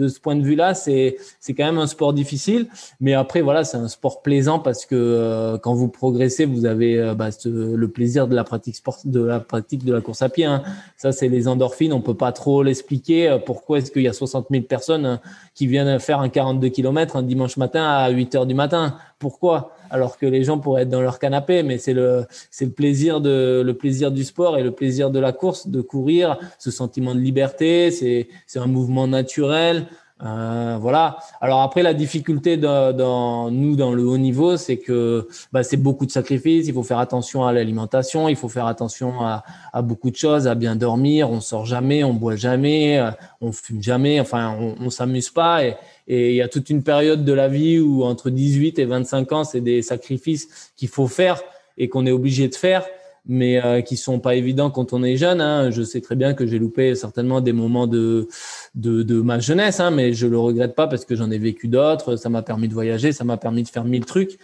ce point de vue-là, c'est quand même un sport difficile. Mais après, voilà, c'est un sport plaisant parce que quand vous progressez, vous avez le plaisir de la pratique de la course à pied, hein. Ça, c'est les endorphines. On peut pas trop l'expliquer. Pourquoi est-ce qu'il y a 60 000 personnes qui viennent faire un 42 km un dimanche matin à 8 heures du matin? Pourquoi? Alors que les gens pourraient être dans leur canapé, mais c'est le plaisir du sport et le plaisir de la course, de courir, ce sentiment de liberté, c'est un mouvement naturel. Voilà. Alors après, la difficulté dans le haut niveau, c'est que c'est beaucoup de sacrifices. Il faut faire attention à l'alimentation, il faut faire attention à beaucoup de choses, à bien dormir. On sort jamais, on boit jamais, on fume jamais. Enfin, on s'amuse pas. Et il y a toute une période de la vie où entre 18 et 25 ans, c'est des sacrifices qu'il faut faire et qu'on est obligé de faire, mais qui sont pas évidents quand on est jeune. Hein. Je sais très bien que j'ai loupé certainement des moments de ma jeunesse, hein, mais je le regrette pas parce que j'en ai vécu d'autres. Ça m'a permis de voyager, ça m'a permis de faire 1000 trucs.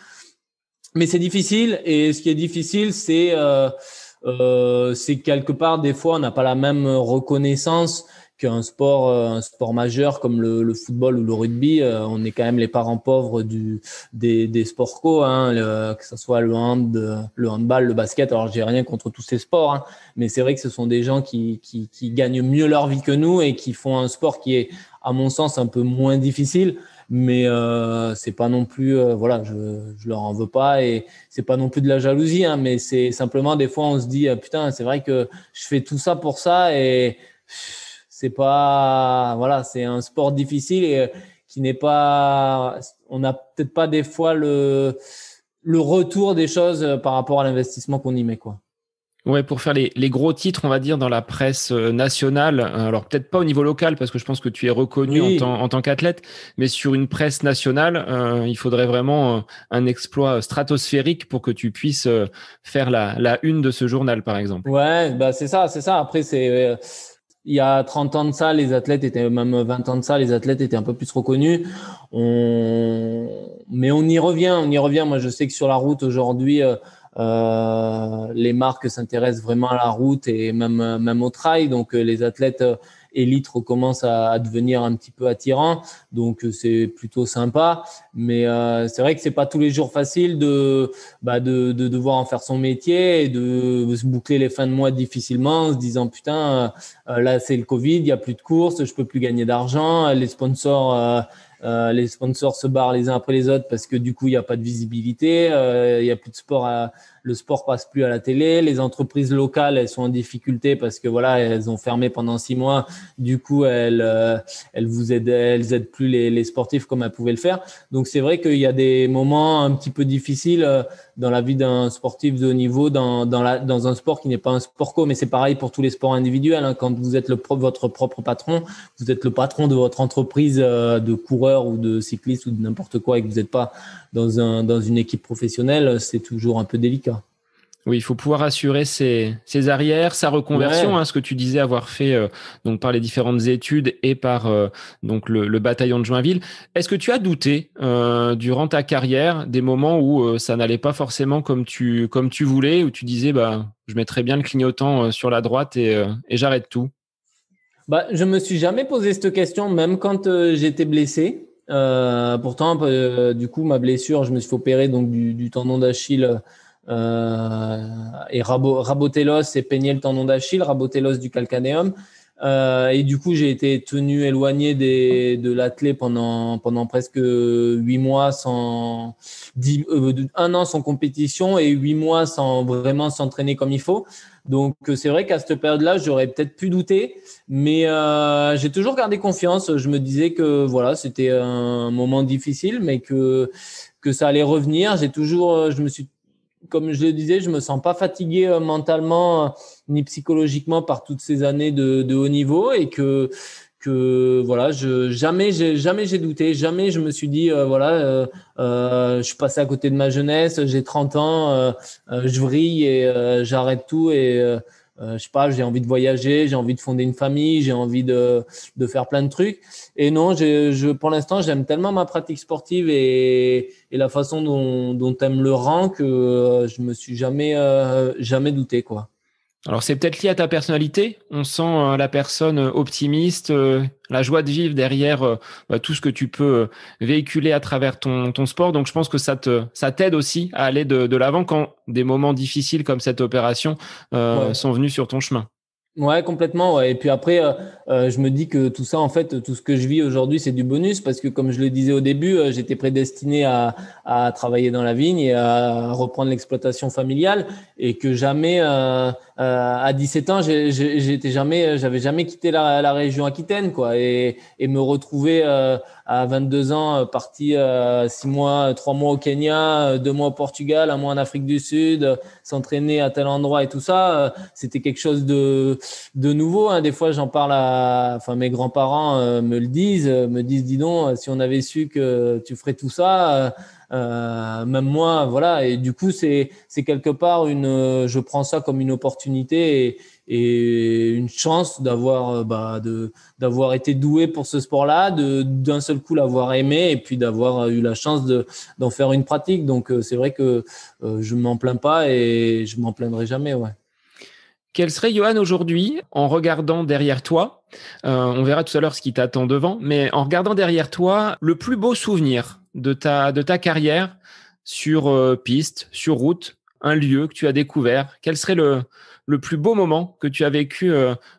Mais c'est difficile, et ce qui est difficile, c'est quelque part, des fois, on n'a pas la même reconnaissance qu'un sport, un sport majeur comme le football ou le rugby. On est quand même les parents pauvres des sports co, hein, que ce soit le handball, le basket. Alors, j'ai rien contre tous ces sports, hein, mais c'est vrai que ce sont des gens qui gagnent mieux leur vie que nous et qui font un sport qui est, à mon sens, un peu moins difficile. Mais c'est pas non plus, voilà, je leur en veux pas, et c'est pas non plus de la jalousie, hein, mais c'est simplement des fois on se dit putain, c'est vrai que je fais tout ça pour ça, et c'est pas, voilà, c'est un sport difficile et qui n'est pas, on n'a peut-être pas des fois le retour des choses par rapport à l'investissement qu'on y met, quoi. Ouais, pour faire les gros titres, on va dire, dans la presse nationale, alors peut-être pas au niveau local, parce que je pense que tu es reconnu Oui. en tant qu'athlète, mais sur une presse nationale, il faudrait vraiment un exploit stratosphérique pour que tu puisses faire la une de ce journal, par exemple. Ouais, c'est ça, c'est ça. Après, il y a 30 ans de ça, les athlètes étaient, même 20 ans de ça, les athlètes étaient un peu plus reconnus. Mais on y revient, on y revient. Moi, je sais que sur la route aujourd'hui, les marques s'intéressent vraiment à la route et même au trail. Donc, les athlètes élites recommencent à devenir un petit peu attirants. Donc, c'est plutôt sympa. Mais c'est vrai que c'est pas tous les jours facile de devoir en faire son métier et de se boucler les fins de mois difficilement en se disant putain, là c'est le Covid, il y a plus de courses, je peux plus gagner d'argent, les sponsors se barrent les uns après les autres parce que du coup il n'y a pas de visibilité, il y a plus de sport, le sport passe plus à la télé, les entreprises locales elles sont en difficulté parce que voilà, elles ont fermé pendant 6 mois, du coup elles aident plus les sportifs comme elles pouvaient le faire. Donc c'est vrai qu'il y a des moments un petit peu difficiles dans la vie d'un sportif de haut niveau, dans un sport qui n'est pas un sport co, mais c'est pareil pour tous les sports individuels, hein. Quand vous êtes votre propre patron, vous êtes le patron de votre entreprise de coureur ou de cycliste ou de n'importe quoi, et que vous n'êtes pas dans une équipe professionnelle, c'est toujours un peu délicat. Oui, il faut pouvoir assurer ses arrières, sa reconversion, Ouais. hein, ce que tu disais avoir fait donc par les différentes études et par donc le bataillon de Joinville. Est-ce que tu as douté durant ta carrière des moments où ça n'allait pas forcément comme tu voulais, où tu disais je mettrais bien le clignotant sur la droite et j'arrête tout? Je me suis jamais posé cette question, même quand j'étais blessé. Pourtant, du coup, ma blessure, je me suis fait opérer donc du tendon d'Achille et raboter l'os et peigner le tendon d'Achille, raboter l'os du calcanéum. Et du coup, j'ai été tenu éloigné de l'athlé pendant presque 8 mois un an sans compétition et 8 mois sans vraiment s'entraîner comme il faut. Donc, c'est vrai qu'à cette période-là, j'aurais peut-être pu douter, mais j'ai toujours gardé confiance. Je me disais que voilà, c'était un moment difficile, mais que ça allait revenir. Je me suis, comme je le disais, je me sens pas fatigué mentalement ni psychologiquement par toutes ces années de haut niveau, et que voilà, jamais j'ai douté, jamais je me suis dit je suis passé à côté de ma jeunesse, j'ai 30 ans, je vrille et j'arrête tout, et je sais pas, j'ai envie de voyager, j'ai envie de fonder une famille, j'ai envie de faire plein de trucs. Et non, pour l'instant, j'aime tellement ma pratique sportive et la façon dont elle me le rend que je me suis jamais douté, quoi. Alors c'est peut-être lié à ta personnalité. On sent la personne optimiste, la joie de vivre derrière tout ce que tu peux véhiculer à travers ton sport. Donc je pense que ça t'aide aussi à aller de l'avant quand des moments difficiles comme cette opération Ouais. sont venus sur ton chemin. Ouais, complètement. Ouais. Et puis après, je me dis que tout ça, en fait, tout ce que je vis aujourd'hui, c'est du bonus parce que, comme je le disais au début, j'étais prédestiné à travailler dans la vigne et à reprendre l'exploitation familiale, et que jamais, à 17 ans, j'avais jamais quitté la région Aquitaine, quoi, et me retrouver à 22 ans parti 6 mois, 3 mois au Kenya, 2 mois au Portugal, 1 mois en Afrique du Sud, s'entraîner à tel endroit et tout ça, c'était quelque chose de nouveau. Hein. Des fois, j'en parle enfin mes grands-parents me disent, dis donc, si on avait su que tu ferais tout ça. Même moi, voilà. Et du coup, c'est quelque part je prends ça comme une opportunité et une chance d'avoir été doué pour ce sport-là, d'un seul coup l'avoir aimé et puis d'avoir eu la chance d'en faire une pratique. Donc, c'est vrai que je m'en plains pas et je m'en plaindrai jamais, ouais. Quel serait, Johan, aujourd'hui, en regardant derrière toi, on verra tout à l'heure ce qui t'attend devant, mais en regardant derrière toi, le plus beau souvenir de ta carrière sur piste, sur route, un lieu que tu as découvert? Quel serait le plus beau moment que tu as vécu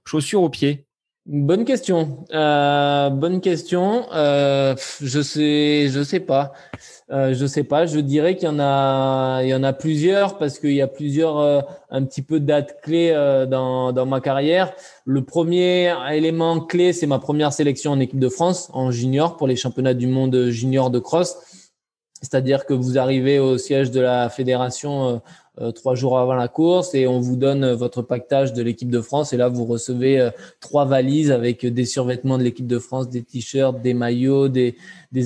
chaussures aux pieds? Bonne question. Bonne question. Je sais pas. Je sais pas. Je dirais il y en a plusieurs parce qu'il y a plusieurs un petit peu dates clés dans ma carrière. Le premier élément clé, c'est ma première sélection en équipe de France en junior pour les championnats du monde junior de cross. C'est-à-dire que vous arrivez au siège de la fédération 3 jours avant la course et on vous donne votre pactage de l'équipe de France. Et là, vous recevez 3 valises avec des survêtements de l'équipe de France, des t-shirts, des maillots, des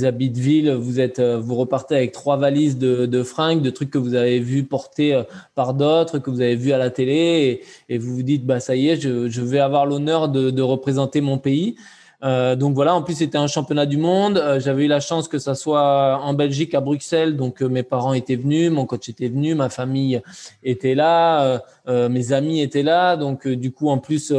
habits de ville. Vous repartez avec 3 valises de fringues, de trucs que vous avez vu porter par d'autres, que vous avez vu à la télé. Et vous vous dites, bah ça y est, je vais avoir l'honneur de représenter mon pays. Donc voilà, en plus c'était un championnat du monde. J'avais eu la chance que ça soit en Belgique, à Bruxelles. Donc mes parents étaient venus, mon coach était venu, ma famille était là, mes amis étaient là. Donc du coup en plus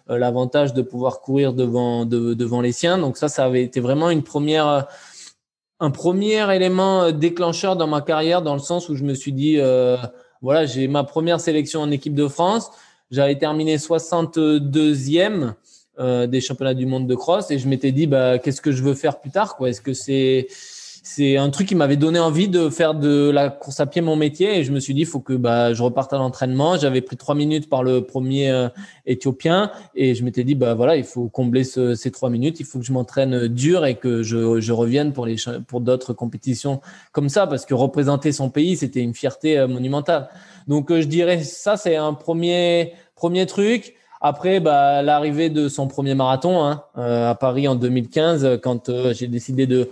l'avantage de pouvoir courir devant les siens. Donc ça avait été vraiment un premier élément déclencheur dans ma carrière, dans le sens où je me suis dit voilà, j'ai ma première sélection en équipe de France. J'avais terminé 62e des championnats du monde de cross et je m'étais dit bah qu'est-ce que je veux faire plus tard, quoi. Est-ce que c'est un truc qui m'avait donné envie de faire de la course à pied mon métier et je me suis dit il faut que je reparte à l'entraînement. J'avais pris 3 minutes par le premier éthiopien et je m'étais dit bah voilà, il faut combler ces 3 minutes, il faut que je m'entraîne dur et que je revienne pour d'autres compétitions comme ça, parce que représenter son pays, c'était une fierté monumentale. Donc je dirais ça, c'est un premier truc. Après, l'arrivée de son premier marathon à Paris en 2015, quand j'ai décidé de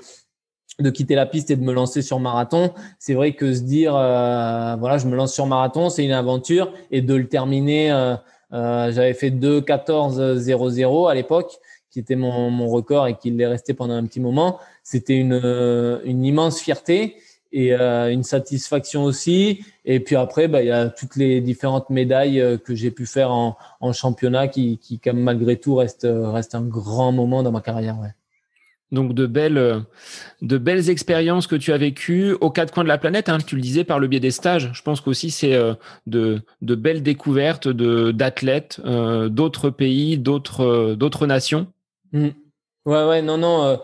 quitter la piste et de me lancer sur marathon, c'est vrai que se dire voilà, je me lance sur marathon, c'est une aventure, et de le terminer, j'avais fait 2:14:00 à l'époque, qui était mon record et qui l'est resté pendant un petit moment. C'était une immense fierté et une satisfaction aussi. Et puis après, il y a toutes les différentes médailles que j'ai pu faire en championnat qui quand même, malgré tout, reste un grand moment dans ma carrière. Ouais. Donc de belles expériences que tu as vécues aux 4 coins de la planète, hein, tu le disais, par le biais des stages. Je pense qu'aussi c'est de belles découvertes d'athlètes d'autres pays, d'autres nations. Mmh. Ouais, non,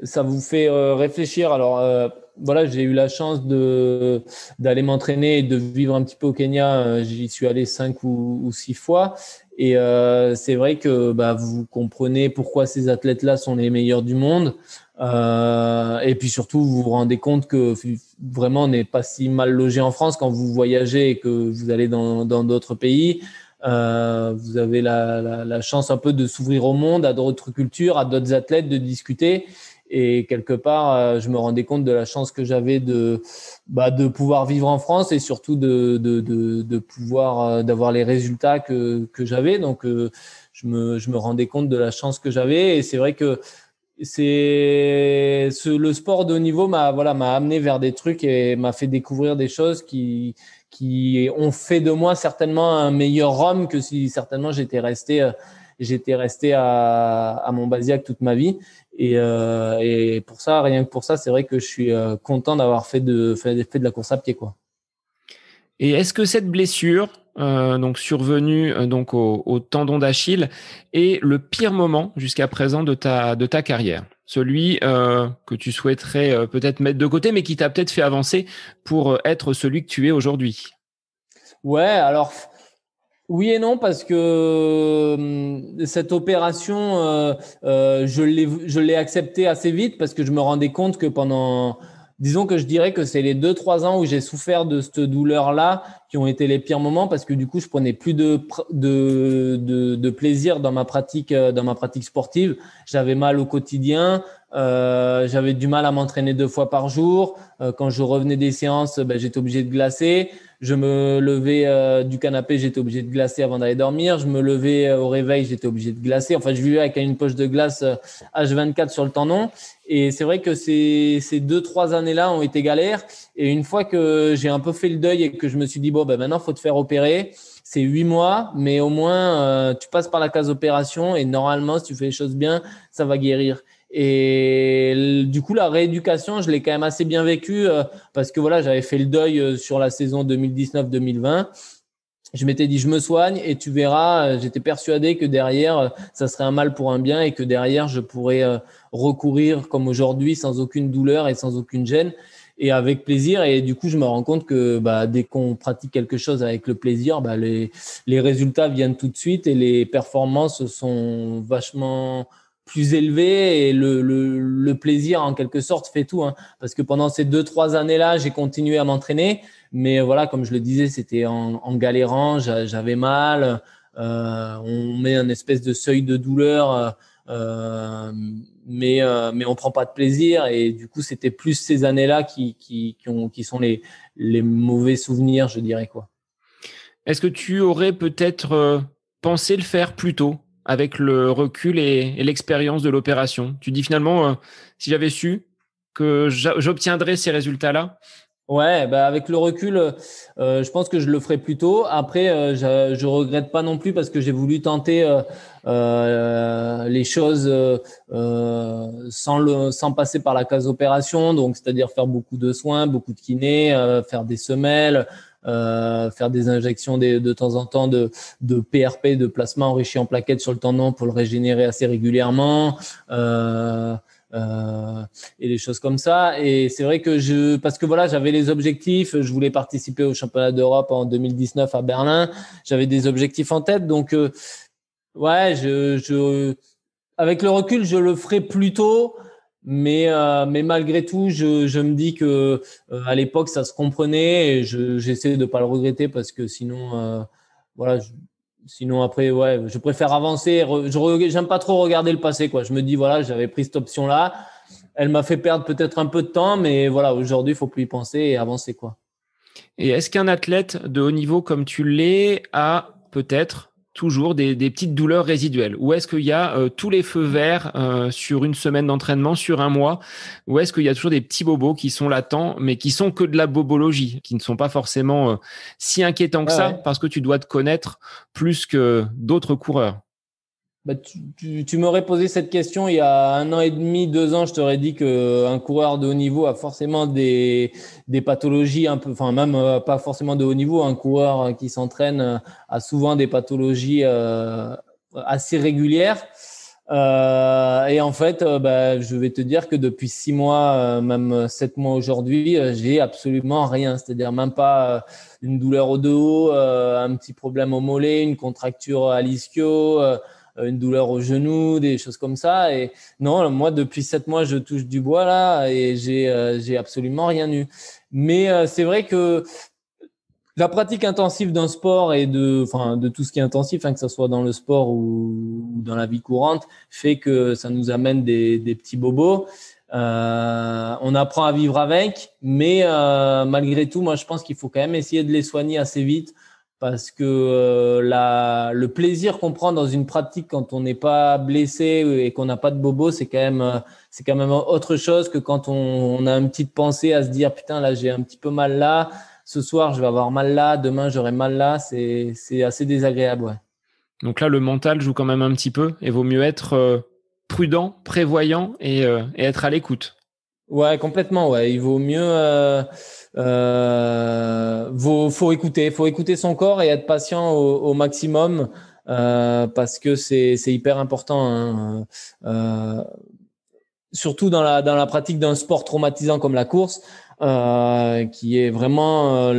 ça vous fait réfléchir. Alors voilà, j'ai eu la chance d'aller m'entraîner et de vivre un petit peu au Kenya. J'y suis allé 5 ou 6 fois. Et c'est vrai que vous comprenez pourquoi ces athlètes-là sont les meilleurs du monde. Et puis surtout, vous vous rendez compte que vraiment, on n'est pas si mal logé en France quand vous voyagez et que vous allez dans d'autres pays. Vous avez la chance un peu de s'ouvrir au monde, à d'autres cultures, à d'autres athlètes, de discuter. Et quelque part, je me rendais compte de la chance que j'avais de pouvoir vivre en France et surtout de pouvoir d'avoir les résultats que j'avais. Donc, je me rendais compte de la chance que j'avais. Et c'est vrai que le sport de haut niveau m'a amené vers des trucs et m'a fait découvrir des choses qui ont fait de moi certainement un meilleur homme que si certainement j'étais resté à Montbazillac toute ma vie. Et pour ça, rien que pour ça, c'est vrai que je suis content d'avoir fait de la course à pied, quoi. Et est-ce que cette blessure, donc survenue donc au tendon d'Achille, est le pire moment jusqu'à présent de ta carrière? Celui que tu souhaiterais peut-être mettre de côté, mais qui t'a peut-être fait avancer pour être celui que tu es aujourd'hui? Ouais, alors Oui et non, parce que cette opération, je l'ai acceptée assez vite parce que je me rendais compte que disons que je dirais que c'est les 2-3 ans où j'ai souffert de cette douleur-là qui ont été les pires moments parce que du coup, je prenais plus de plaisir dans ma pratique sportive. J'avais mal au quotidien. J'avais du mal à m'entraîner 2 fois par jour. Quand je revenais des séances, j'étais obligé de glacer. Je me levais du canapé, j'étais obligé de glacer avant d'aller dormir. Je me levais au réveil, j'étais obligé de glacer. Enfin, je vivais avec une poche de glace H24 sur le tendon. Et c'est vrai que ces 2-3 années-là ont été galères. Et une fois que j'ai un peu fait le deuil et que je me suis dit, bon, maintenant, faut te faire opérer. C'est 8 mois, mais au moins, tu passes par la case opération et normalement, si tu fais les choses bien, ça va guérir. Et du coup, la rééducation, je l'ai quand même assez bien vécue parce que voilà, j'avais fait le deuil sur la saison 2019-2020. Je m'étais dit, je me soigne et tu verras, j'étais persuadé que derrière, ça serait un mal pour un bien et que derrière, je pourrais recourir comme aujourd'hui sans aucune douleur et sans aucune gêne et avec plaisir. Et du coup, je me rends compte que dès qu'on pratique quelque chose avec le plaisir, les résultats viennent tout de suite et les performances sont vachement plus élevées et le plaisir en quelque sorte fait tout, hein. Parce que pendant ces 2-3 années-là, j'ai continué à m'entraîner. Mais voilà, comme je le disais, c'était en galérant, j'avais mal. On met un espèce de seuil de douleur, mais on prend pas de plaisir. Et du coup, c'était plus ces années-là qui sont les mauvais souvenirs, je dirais, quoi. Est-ce que tu aurais peut-être pensé le faire plus tôt, avec le recul et l'expérience de l'opération? Tu dis finalement, si j'avais su que j'obtiendrais ces résultats-là. Ouais, avec le recul, je pense que je le ferai plus tôt. Après, je regrette pas non plus parce que j'ai voulu tenter les choses sans passer par la case opération. Donc, c'est-à-dire faire beaucoup de soins, beaucoup de kiné, faire des semelles, faire des injections de temps en temps de PRP, de plasma enrichi en plaquettes sur le tendon pour le régénérer assez régulièrement. Euh, et des choses comme ça. Et c'est vrai que parce que voilà, j'avais les objectifs, je voulais participer au championnat d'Europe en 2019 à Berlin. J'avais des objectifs en tête. Donc, ouais, avec le recul, je le ferai plus tôt. Mais malgré tout, je me dis que à l'époque, ça se comprenait et j'essaie de pas le regretter parce que sinon, voilà, sinon après, ouais, je préfère avancer. J'aime pas trop regarder le passé, quoi. Je me dis, voilà, j'avais pris cette option-là. Elle m'a fait perdre peut-être un peu de temps, mais voilà, aujourd'hui, il faut plus y penser et avancer, quoi. Et est-ce qu'un athlète de haut niveau comme tu l'es a peut-être toujours des petites douleurs résiduelles? Ou est-ce qu'il y a tous les feux verts sur une semaine d'entraînement, sur un mois? Ou est-ce qu'il y a toujours des petits bobos qui sont latents, mais qui sont que de la bobologie, qui ne sont pas forcément si inquiétants que Ouais, ça, ouais. parce que tu dois te connaître plus que d'autres coureurs? Tu m'aurais posé cette question il y a 1 an et demi, 2 ans, je t'aurais dit qu'un coureur de haut niveau a forcément des pathologies un peu, enfin même pas forcément de haut niveau, un coureur qui s'entraîne a souvent des pathologies assez régulières. Et en fait, je vais te dire que depuis 6 mois, même 7 mois aujourd'hui, j'ai absolument rien. C'est-à-dire même pas une douleur au dos, un petit problème au mollet, une contracture à l'ischio, une douleur au genou, des choses comme ça. Et non, moi, depuis 7 mois, je touche du bois là et j'ai absolument rien eu. Mais c'est vrai que la pratique intensive d'un sport et de tout ce qui est intensif, hein, que ce soit dans le sport ou dans la vie courante, fait que ça nous amène des petits bobos. On apprend à vivre avec, mais malgré tout, moi, je pense qu'il faut quand même essayer de les soigner assez vite parce que le plaisir qu'on prend dans une pratique quand on n'est pas blessé et qu'on n'a pas de bobos, c'est quand même autre chose que quand on a une petite pensée à se dire putain là j'ai un petit peu mal là. Ce soir, je vais avoir mal là, demain, j'aurai mal là. C'est assez désagréable, ouais. Donc là, le mental joue quand même un petit peu et vaut mieux être prudent, prévoyant et être à l'écoute. Ouais, complètement, ouais. Il vaut mieux, faut écouter son corps et être patient au maximum, parce que c'est hyper important, hein. Surtout dans la pratique d'un sport traumatisant comme la course, qui est vraiment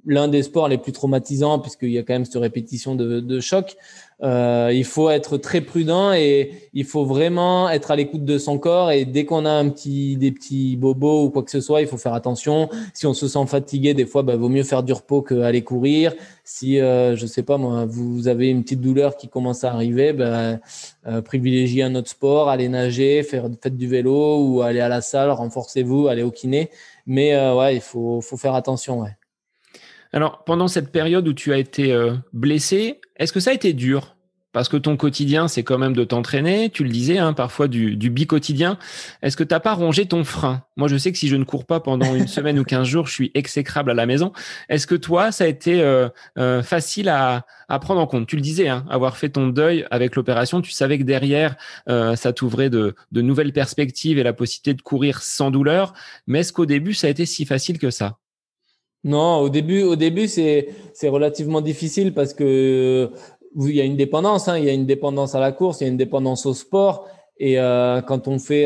l'un des sports les plus traumatisants puisqu'il y a quand même cette répétition de chocs. Il faut être très prudent et il faut vraiment être à l'écoute de son corps. Et dès qu'on a des petits bobos ou quoi que ce soit, il faut faire attention. Si on se sent fatigué, des fois, vaut mieux faire du repos qu'aller courir. Si, je sais pas moi, vous avez une petite douleur qui commence à arriver, privilégiez un autre sport, allez nager, faites du vélo ou allez à la salle, renforcez-vous, allez au kiné. Mais il faut faire attention. Ouais. Alors, pendant cette période où tu as été blessé, est-ce que ça a été dur? Parce que ton quotidien, c'est quand même de t'entraîner, tu le disais, hein, parfois du bi-quotidien. Est-ce que tu n'as pas rongé ton frein? Moi, je sais que si je ne cours pas pendant une semaine ou 15 jours, je suis exécrable à la maison. Est-ce que toi, ça a été facile à prendre en compte? Tu le disais, hein, avoir fait ton deuil avec l'opération, tu savais que derrière, ça t'ouvrait de nouvelles perspectives et la possibilité de courir sans douleur. Mais est-ce qu'au début, ça a été si facile que ça? Non, au début, c'est relativement difficile parce que il y a une dépendance, hein, il y a une dépendance à la course, il y a une dépendance au sport. Et quand on fait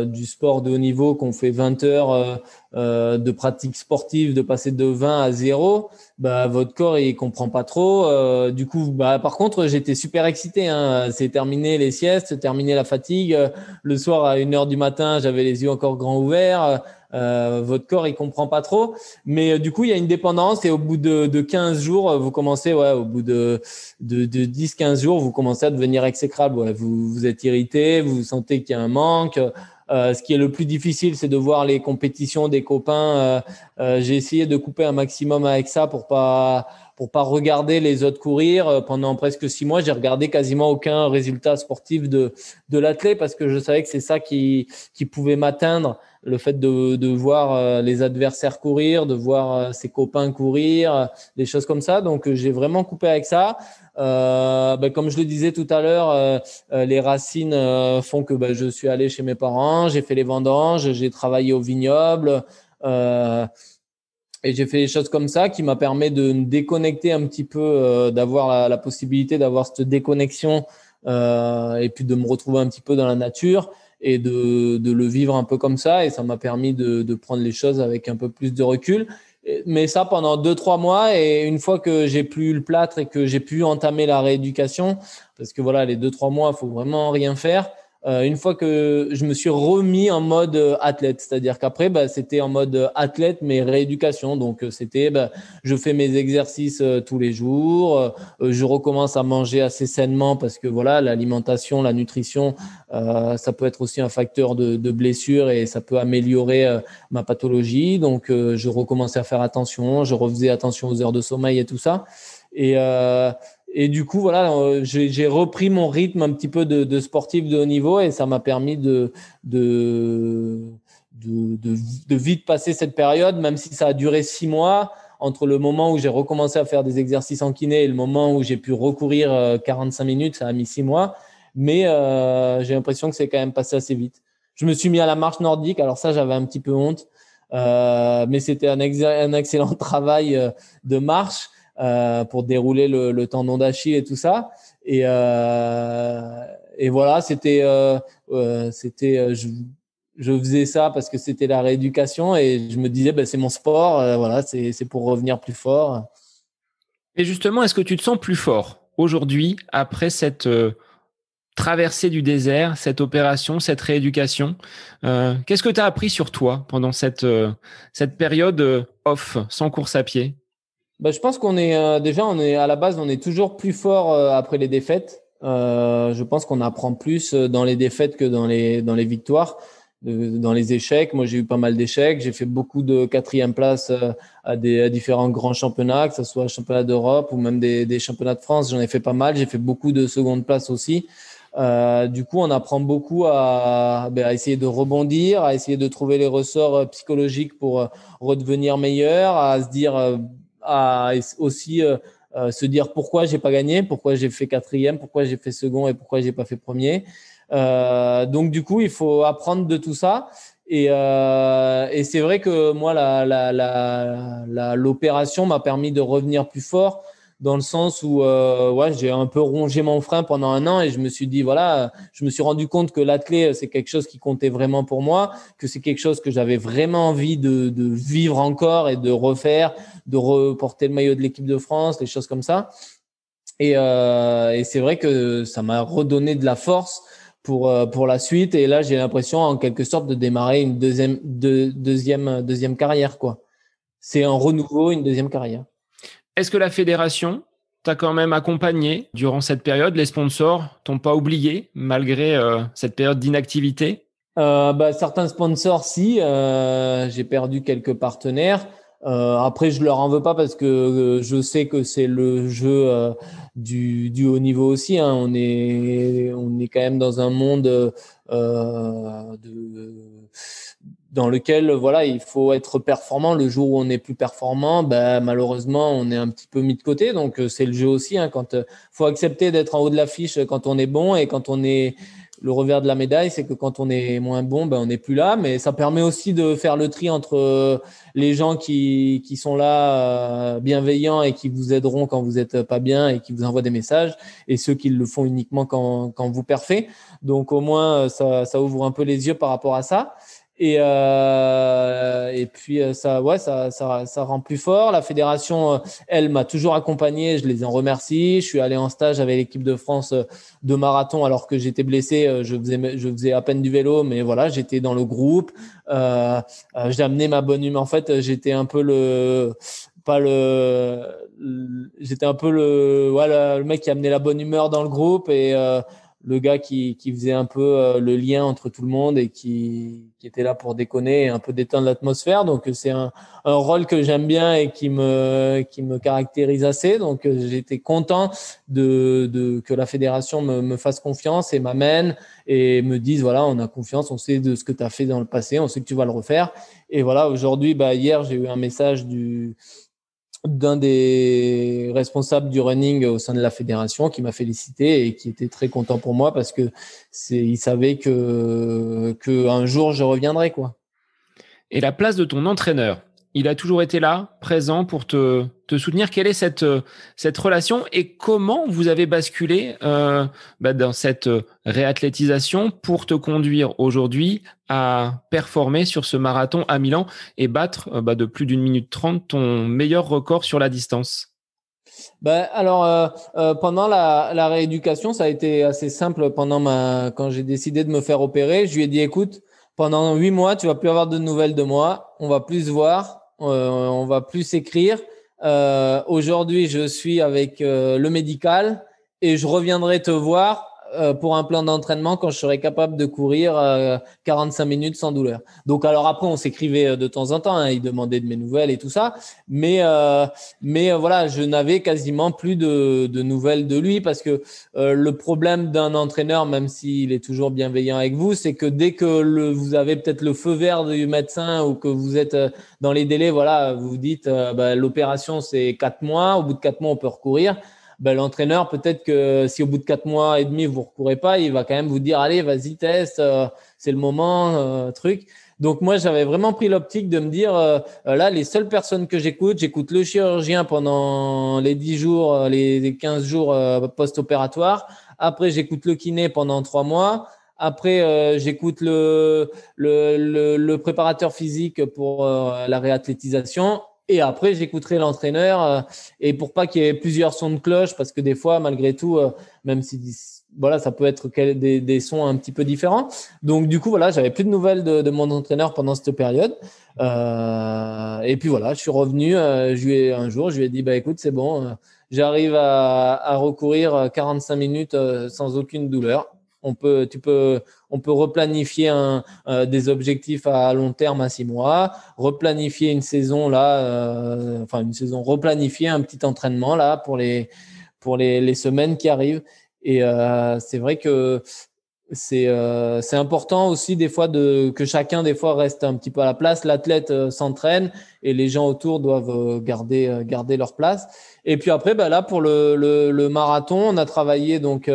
du sport de haut niveau, qu'on fait 20 heures de pratique sportive, de passer de 20 à 0, votre corps il comprend pas trop. Du coup, par contre, j'étais super excité. Hein. C'est terminé les siestes, c'est terminé la fatigue. Le soir à 1 heure du matin, j'avais les yeux encore grands ouverts. Votre corps il comprend pas trop, mais du coup il y a une dépendance et au bout de 15 jours vous commencez au bout de 10-15 jours vous commencez à devenir exécrable. Vous êtes irrité, vous sentez qu'il y a un manque. Ce qui est le plus difficile, c'est de voir les compétitions des copains. J'ai essayé de couper un maximum avec ça pour pas regarder les autres courir. Pendant presque 6 mois, j'ai regardé quasiment aucun résultat sportif de l'athlète parce que je savais que c'est ça qui pouvait m'atteindre. Le fait de voir les adversaires courir, de voir ses copains courir, des choses comme ça. Donc, j'ai vraiment coupé avec ça. Comme je le disais tout à l'heure, les racines font que je suis allé chez mes parents, j'ai fait les vendanges, j'ai travaillé au vignoble. Et j'ai fait des choses comme ça qui m'a permis de me déconnecter un petit peu, d'avoir la possibilité d'avoir cette déconnexion et puis de me retrouver un petit peu dans la nature et de le vivre un peu comme ça. Et ça m'a permis de prendre les choses avec un peu plus de recul. Mais ça pendant 2-3 mois. Et une fois que j'ai plus eu le plâtre et que j'ai pu entamer la rééducation, parce que les 2-3 mois, il faut vraiment rien faire. Une fois que je me suis remis en mode athlète, c'est-à-dire qu'après, c'était en mode athlète, mais rééducation. Donc, c'était, je fais mes exercices tous les jours, je recommence à manger assez sainement parce que l'alimentation, la nutrition, ça peut être aussi un facteur de blessure et ça peut améliorer ma pathologie. Donc, je recommençais à faire attention, je refaisais attention aux heures de sommeil et tout ça. Et du coup, j'ai repris mon rythme un petit peu de sportif de haut niveau et ça m'a permis de vite passer cette période, même si ça a duré 6 mois entre le moment où j'ai recommencé à faire des exercices en kiné et le moment où j'ai pu recourir 45 minutes, ça a mis 6 mois. Mais j'ai l'impression que c'est quand même passé assez vite. Je me suis mis à la marche nordique. Alors ça, j'avais un petit peu honte. Mais c'était un excellent travail de marche. Pour dérouler le tendon d'Achille et tout ça. Et voilà, je faisais ça parce que c'était la rééducation et je me disais, c'est mon sport, c'est pour revenir plus fort. Et justement, est-ce que tu te sens plus fort aujourd'hui après cette traversée du désert, cette opération, cette rééducation? Qu'est-ce que tu as appris sur toi pendant cette période off, sans course à pied? Je pense qu'on est à la base, on est toujours plus fort après les défaites. Je pense qu'on apprend plus dans les défaites que dans les victoires, dans les échecs. Moi, j'ai eu pas mal d'échecs. J'ai fait beaucoup de 4e place à différents grands championnats, que ce soit championnat d'Europe ou même des championnats de France. J'en ai fait pas mal. J'ai fait beaucoup de seconde place aussi. Du coup, on apprend beaucoup à essayer de rebondir, à essayer de trouver les ressorts psychologiques pour redevenir meilleur, à se dire à aussi se dire pourquoi j'ai pas gagné, pourquoi j'ai fait 4e, pourquoi j'ai fait second et pourquoi j'ai pas fait premier. Donc du coup, il faut apprendre de tout ça. Et c'est vrai que moi, l'opération m'a permis de revenir plus fort, dans le sens où j'ai un peu rongé mon frein pendant un an et je me suis dit, voilà, je me suis rendu compte que l'athlé, c'est quelque chose qui comptait vraiment pour moi, que c'est quelque chose que j'avais vraiment envie de vivre encore et de refaire, de reporter le maillot de l'équipe de France, des choses comme ça. Et c'est vrai que ça m'a redonné de la force pour la suite. Et là, j'ai l'impression, en quelque sorte, de démarrer une deuxième carrière, quoi. C'est un renouveau, une deuxième carrière. Est-ce que la fédération t'a quand même accompagné durant cette période? Les sponsors t'ont pas oublié malgré cette période d'inactivité? Certains sponsors, si. J'ai perdu quelques partenaires. Après, je leur en veux pas parce que je sais que c'est le jeu du haut niveau aussi, hein. On est quand même dans un monde dans lequel voilà, il faut être performant. Le jour où on n'est plus performant, malheureusement, on est un petit peu mis de côté. Donc c'est le jeu aussi, hein. Quand faut accepter d'être en haut de l'affiche quand on est bon, et quand on est le revers de la médaille, c'est que quand on est moins bon, on n'est plus là. Mais ça permet aussi de faire le tri entre les gens qui sont là, bienveillants et qui vous aideront quand vous êtes pas bien et qui vous envoient des messages, et ceux qui le font uniquement quand vous perfez. Donc au moins, ça ouvre un peu les yeux par rapport à ça. Et puis ça rend plus fort. La fédération, elle m'a toujours accompagné. Je les en remercie. Je suis allé en stage avec l'équipe de France de marathon alors que j'étais blessé. Je faisais à peine du vélo, mais voilà, j'étais dans le groupe. J'ai amené ma bonne humeur. En fait, j'étais un peu j'étais un peu le mec qui amenait la bonne humeur dans le groupe, et le gars qui faisait un peu le lien entre tout le monde et qui était là pour déconner et un peu détendre l'atmosphère. Donc c'est un rôle que j'aime bien et qui me caractérise assez. Donc j'étais content que la fédération me fasse confiance et m'amène et me dise, voilà, on a confiance, on sait de ce que tu as fait dans le passé, on sait que tu vas le refaire. Et voilà, aujourd'hui, hier, j'ai eu un message d'un des responsables du running au sein de la fédération qui m'a félicité et qui était très content pour moi parce que il savait que un jour je reviendrai, quoi. Et la place de ton entraîneur, il a toujours été là, présent pour te soutenir. Quelle est cette relation et comment vous avez basculé dans cette réathlétisation pour te conduire aujourd'hui à performer sur ce marathon à Milan et battre de plus d'1 minute 30 ton meilleur record sur la distance? Pendant la rééducation, ça a été assez simple. Quand j'ai décidé de me faire opérer, je lui ai dit, écoute, pendant 8 mois, tu vas plus avoir de nouvelles de moi. On va plus se voir, on va plus s'écrire. Aujourd'hui, je suis avec le médical et je reviendrai te voir pour un plan d'entraînement quand je serai capable de courir 45 minutes sans douleur. Donc alors après, on s'écrivait de temps en temps, hein, il demandait de mes nouvelles et tout ça, mais voilà, je n'avais quasiment plus de nouvelles de lui parce que le problème d'un entraîneur, même s'il est toujours bienveillant avec vous, c'est que dès que vous avez peut-être le feu vert du médecin ou que vous êtes dans les délais, voilà, vous vous dites l'opération c'est 4 mois, au bout de 4 mois on peut recourir. L'entraîneur, peut-être que si au bout de 4 mois et demi, vous ne recourez pas, il va quand même vous dire, allez, vas-y, teste, c'est le moment, truc. Donc, moi, j'avais vraiment pris l'optique de me dire, là, les seules personnes que j'écoute le chirurgien pendant les 10 jours, les 15 jours post-opératoires. Après, j'écoute le kiné pendant 3 mois. Après, j'écoute le préparateur physique pour la réathlétisation. Et après, j'écouterai l'entraîneur et pour pas qu'il y ait plusieurs sons de cloche, parce que des fois, malgré tout, même si voilà, ça peut être des sons un petit peu différents. Donc, du coup, voilà, j'avais plus de nouvelles de mon entraîneur pendant cette période. Et puis voilà, je suis revenu. Un jour, je lui ai dit, écoute, c'est bon, j'arrive à recourir 45 minutes sans aucune douleur. On peut replanifier des objectifs à long terme à 6 mois, replanifier une saison là, replanifier un petit entraînement là pour les semaines qui arrivent. Et c'est vrai que c'est important aussi des fois que chacun des fois reste un petit peu à la place. L'athlète s'entraîne et les gens autour doivent garder leur place. Et puis après, là pour le marathon, on a travaillé donc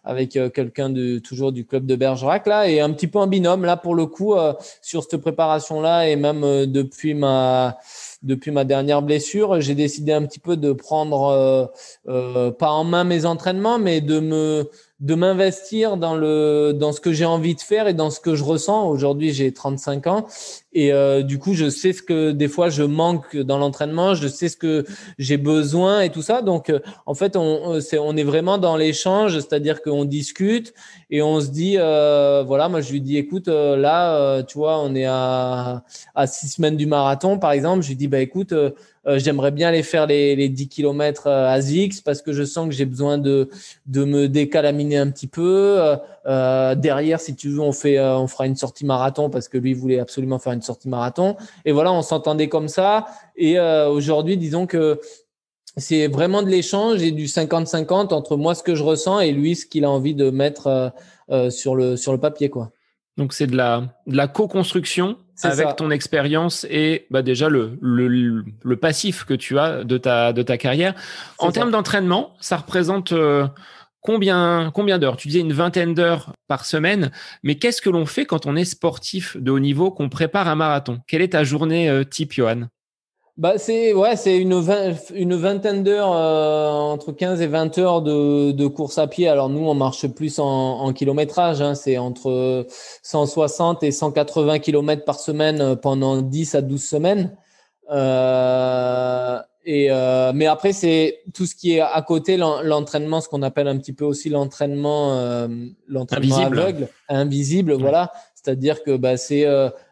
avec quelqu'un toujours du club de Bergerac là, et un petit peu en binôme là pour le coup sur cette préparation là, et même depuis ma dernière blessure, j'ai décidé un petit peu de prendre pas en main mes entraînements, mais de m'investir dans ce que j'ai envie de faire et dans ce que je ressens. Aujourd'hui, j'ai 35 ans et du coup, je sais ce que des fois je manque dans l'entraînement, je sais ce que j'ai besoin et tout ça. Donc en fait, on est vraiment dans l'échange, c'est-à-dire qu'on discute et on se dit voilà, moi je lui dis écoute là tu vois, on est à 6 semaines du marathon par exemple, je lui dis écoute j'aimerais bien aller faire les 10 kilomètres à Zix parce que je sens que j'ai besoin de me décalaminer un petit peu. Derrière, si tu veux, on fera une sortie marathon parce que lui voulait absolument faire une sortie marathon. Et voilà, on s'entendait comme ça. Et aujourd'hui, disons que c'est vraiment de l'échange et du 50-50 entre moi, ce que je ressens, et lui, ce qu'il a envie de mettre sur le papier, quoi. Donc, c'est de la co-construction avec ton expérience et déjà le passif que tu as de ta carrière. En termes d'entraînement, ça représente combien d'heures? Tu disais une vingtaine d'heures par semaine, mais qu'est-ce que l'on fait quand on est sportif de haut niveau, qu'on prépare un marathon? Quelle est ta journée type, Johan? C'est une vingtaine d'heures, entre 15 et 20 heures de course à pied. Alors nous, on marche plus en kilométrage, hein, c'est entre 160 et 180 kilomètres par semaine pendant 10 à 12 semaines. Mais après, c'est tout ce qui est à côté, l'entraînement, ce qu'on appelle un petit peu aussi l'entraînement aveugle, invisible, ouais. Voilà. C'est-à-dire que c'est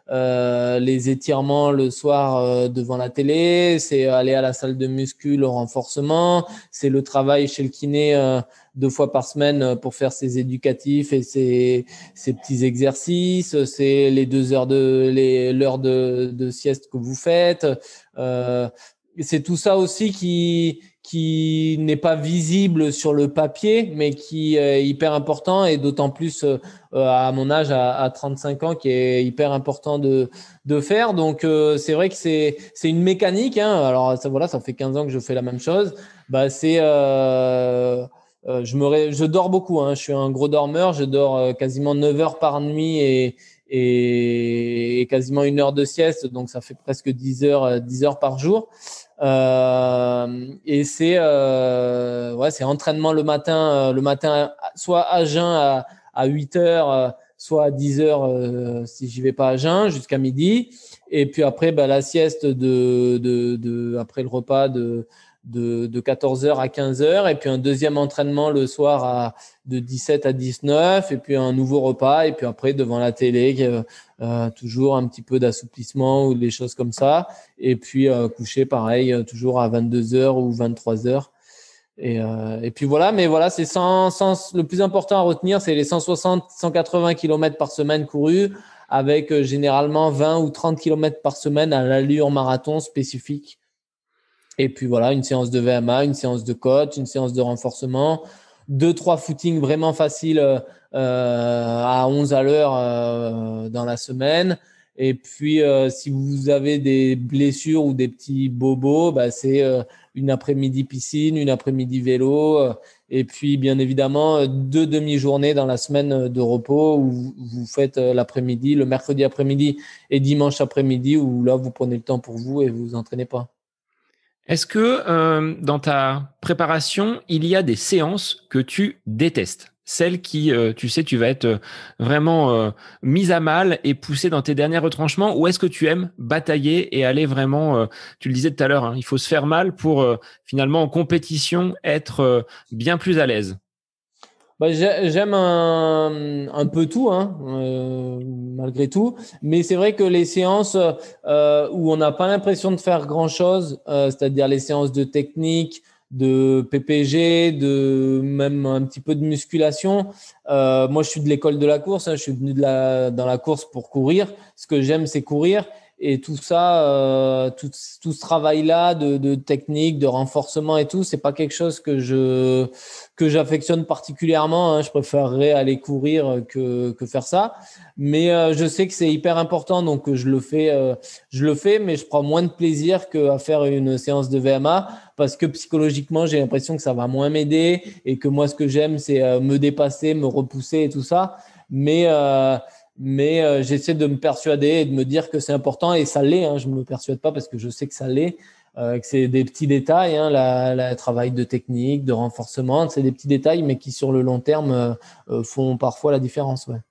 les étirements le soir devant la télé, c'est aller à la salle de muscu, le renforcement, c'est le travail chez le kiné 2 fois par semaine pour faire ses éducatifs et ses petits exercices, c'est les 2 heures l'heure de sieste que vous faites. C'est tout ça aussi qui n'est pas visible sur le papier, mais qui est hyper important, et d'autant plus à mon âge, à 35 ans, qui est hyper important de faire. Donc c'est vrai que c'est une mécanique, hein. Alors ça fait 15 ans que je fais la même chose. Je dors beaucoup, hein. Je suis un gros dormeur, je dors quasiment 9 heures par nuit et quasiment 1 heure de sieste, donc ça fait presque 10 heures par jour. Et c'est entraînement le matin, soit à jeun à 8 heures, soit à 10 heures si j'y vais pas à jeun, jusqu'à midi. Et puis après, la sieste après le repas de 14 heures à 15 heures, et puis un deuxième entraînement le soir de 17 à 19, et puis un nouveau repas, et puis après devant la télé, toujours un petit peu d'assouplissement ou des choses comme ça, et puis coucher pareil, toujours à 22 heures ou 23 heures. Et puis voilà, mais voilà, c'est le plus important à retenir, c'est les 160-180 km par semaine courus, avec généralement 20 ou 30 km par semaine à l'allure marathon spécifique. Et puis voilà, une séance de VMA, une séance de côte, une séance de renforcement, 2-3 footings vraiment faciles à 11 à l'heure dans la semaine. Et puis, si vous avez des blessures ou des petits bobos, c'est une après-midi piscine, une après-midi vélo. Et puis, bien évidemment, 2 demi-journées dans la semaine de repos où vous faites l'après-midi, le mercredi après-midi et dimanche après-midi, où là, vous prenez le temps pour vous et vous vous entraînez pas. Est-ce que dans ta préparation, il y a des séances que tu détestes? Celles qui, tu vas être vraiment mise à mal et poussée dans tes derniers retranchements, ou est-ce que tu aimes batailler et aller vraiment, tu le disais tout à l'heure, hein, il faut se faire mal pour finalement en compétition être bien plus à l'aise? J'aime un peu tout, hein, malgré tout. Mais c'est vrai que les séances où on n'a pas l'impression de faire grand-chose, c'est-à-dire les séances de technique, de PPG, de même un petit peu de musculation. Moi, je suis de l'école de la course, hein, je suis venu dans la course pour courir. Ce que j'aime, c'est courir. Et tout ça, tout ce travail-là de technique, de renforcement et tout, c'est pas quelque chose que j'affectionne particulièrement, hein. Je préférerais aller courir que faire ça. Mais je sais que c'est hyper important, donc je le fais, mais je prends moins de plaisir qu'à faire une séance de VMA. parce que psychologiquement, j'ai l'impression que ça va moins m'aider et que moi, ce que j'aime, c'est me dépasser, me repousser et tout ça. Mais j'essaie de me persuader et de me dire que c'est important et ça l'est. Je me persuade pas parce que je sais que ça l'est. Que c'est des petits détails, la travail de technique, de renforcement, c'est des petits détails, mais qui sur le long terme font parfois la différence. Ouais.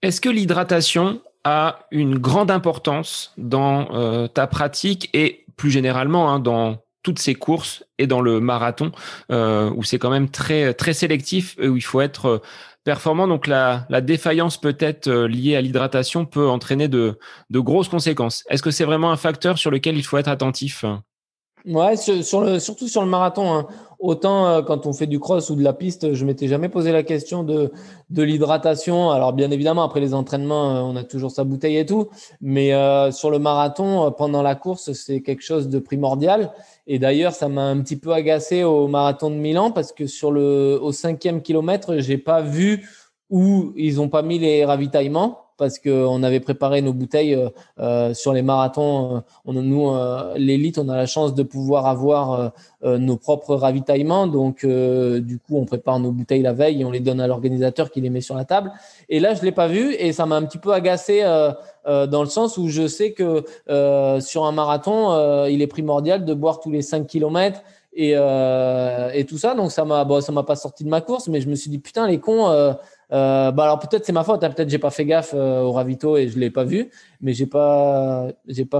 Est-ce que l'hydratation a une grande importance dans ta pratique et plus généralement dans toutes ces courses et dans le marathon où c'est quand même très, très sélectif et où il faut être performant. Donc la défaillance peut-être liée à l'hydratation peut entraîner de grosses conséquences. Est-ce que c'est vraiment un facteur sur lequel il faut être attentif ? Ouais, surtout sur le marathon. Autant quand on fait du cross ou de la piste, je m'étais jamais posé la question de l'hydratation. Alors bien évidemment, après les entraînements, on a toujours sa bouteille et tout. Mais sur le marathon, pendant la course, c'est quelque chose de primordial. Et d'ailleurs, ça m'a un petit peu agacé au marathon de Milan parce que au 5e kilomètre, j'ai pas vu où ils ont pas mis les ravitaillements. Parce qu'on avait préparé nos bouteilles sur les marathons. Nous, l'élite, on a la chance de pouvoir avoir nos propres ravitaillements. Donc, du coup, on prépare nos bouteilles la veille et on les donne à l'organisateur qui les met sur la table. Et là, je l'ai pas vu et ça m'a un petit peu agacé dans le sens où je sais que sur un marathon, il est primordial de boire tous les 5 kilomètres et tout ça. Donc, ça m'a pas sorti de ma course, mais je me suis dit, putain, les cons… alors peut-être c'est ma faute, peut-être j'ai pas fait gaffe au ravito et je l'ai pas vu, mais j'ai pas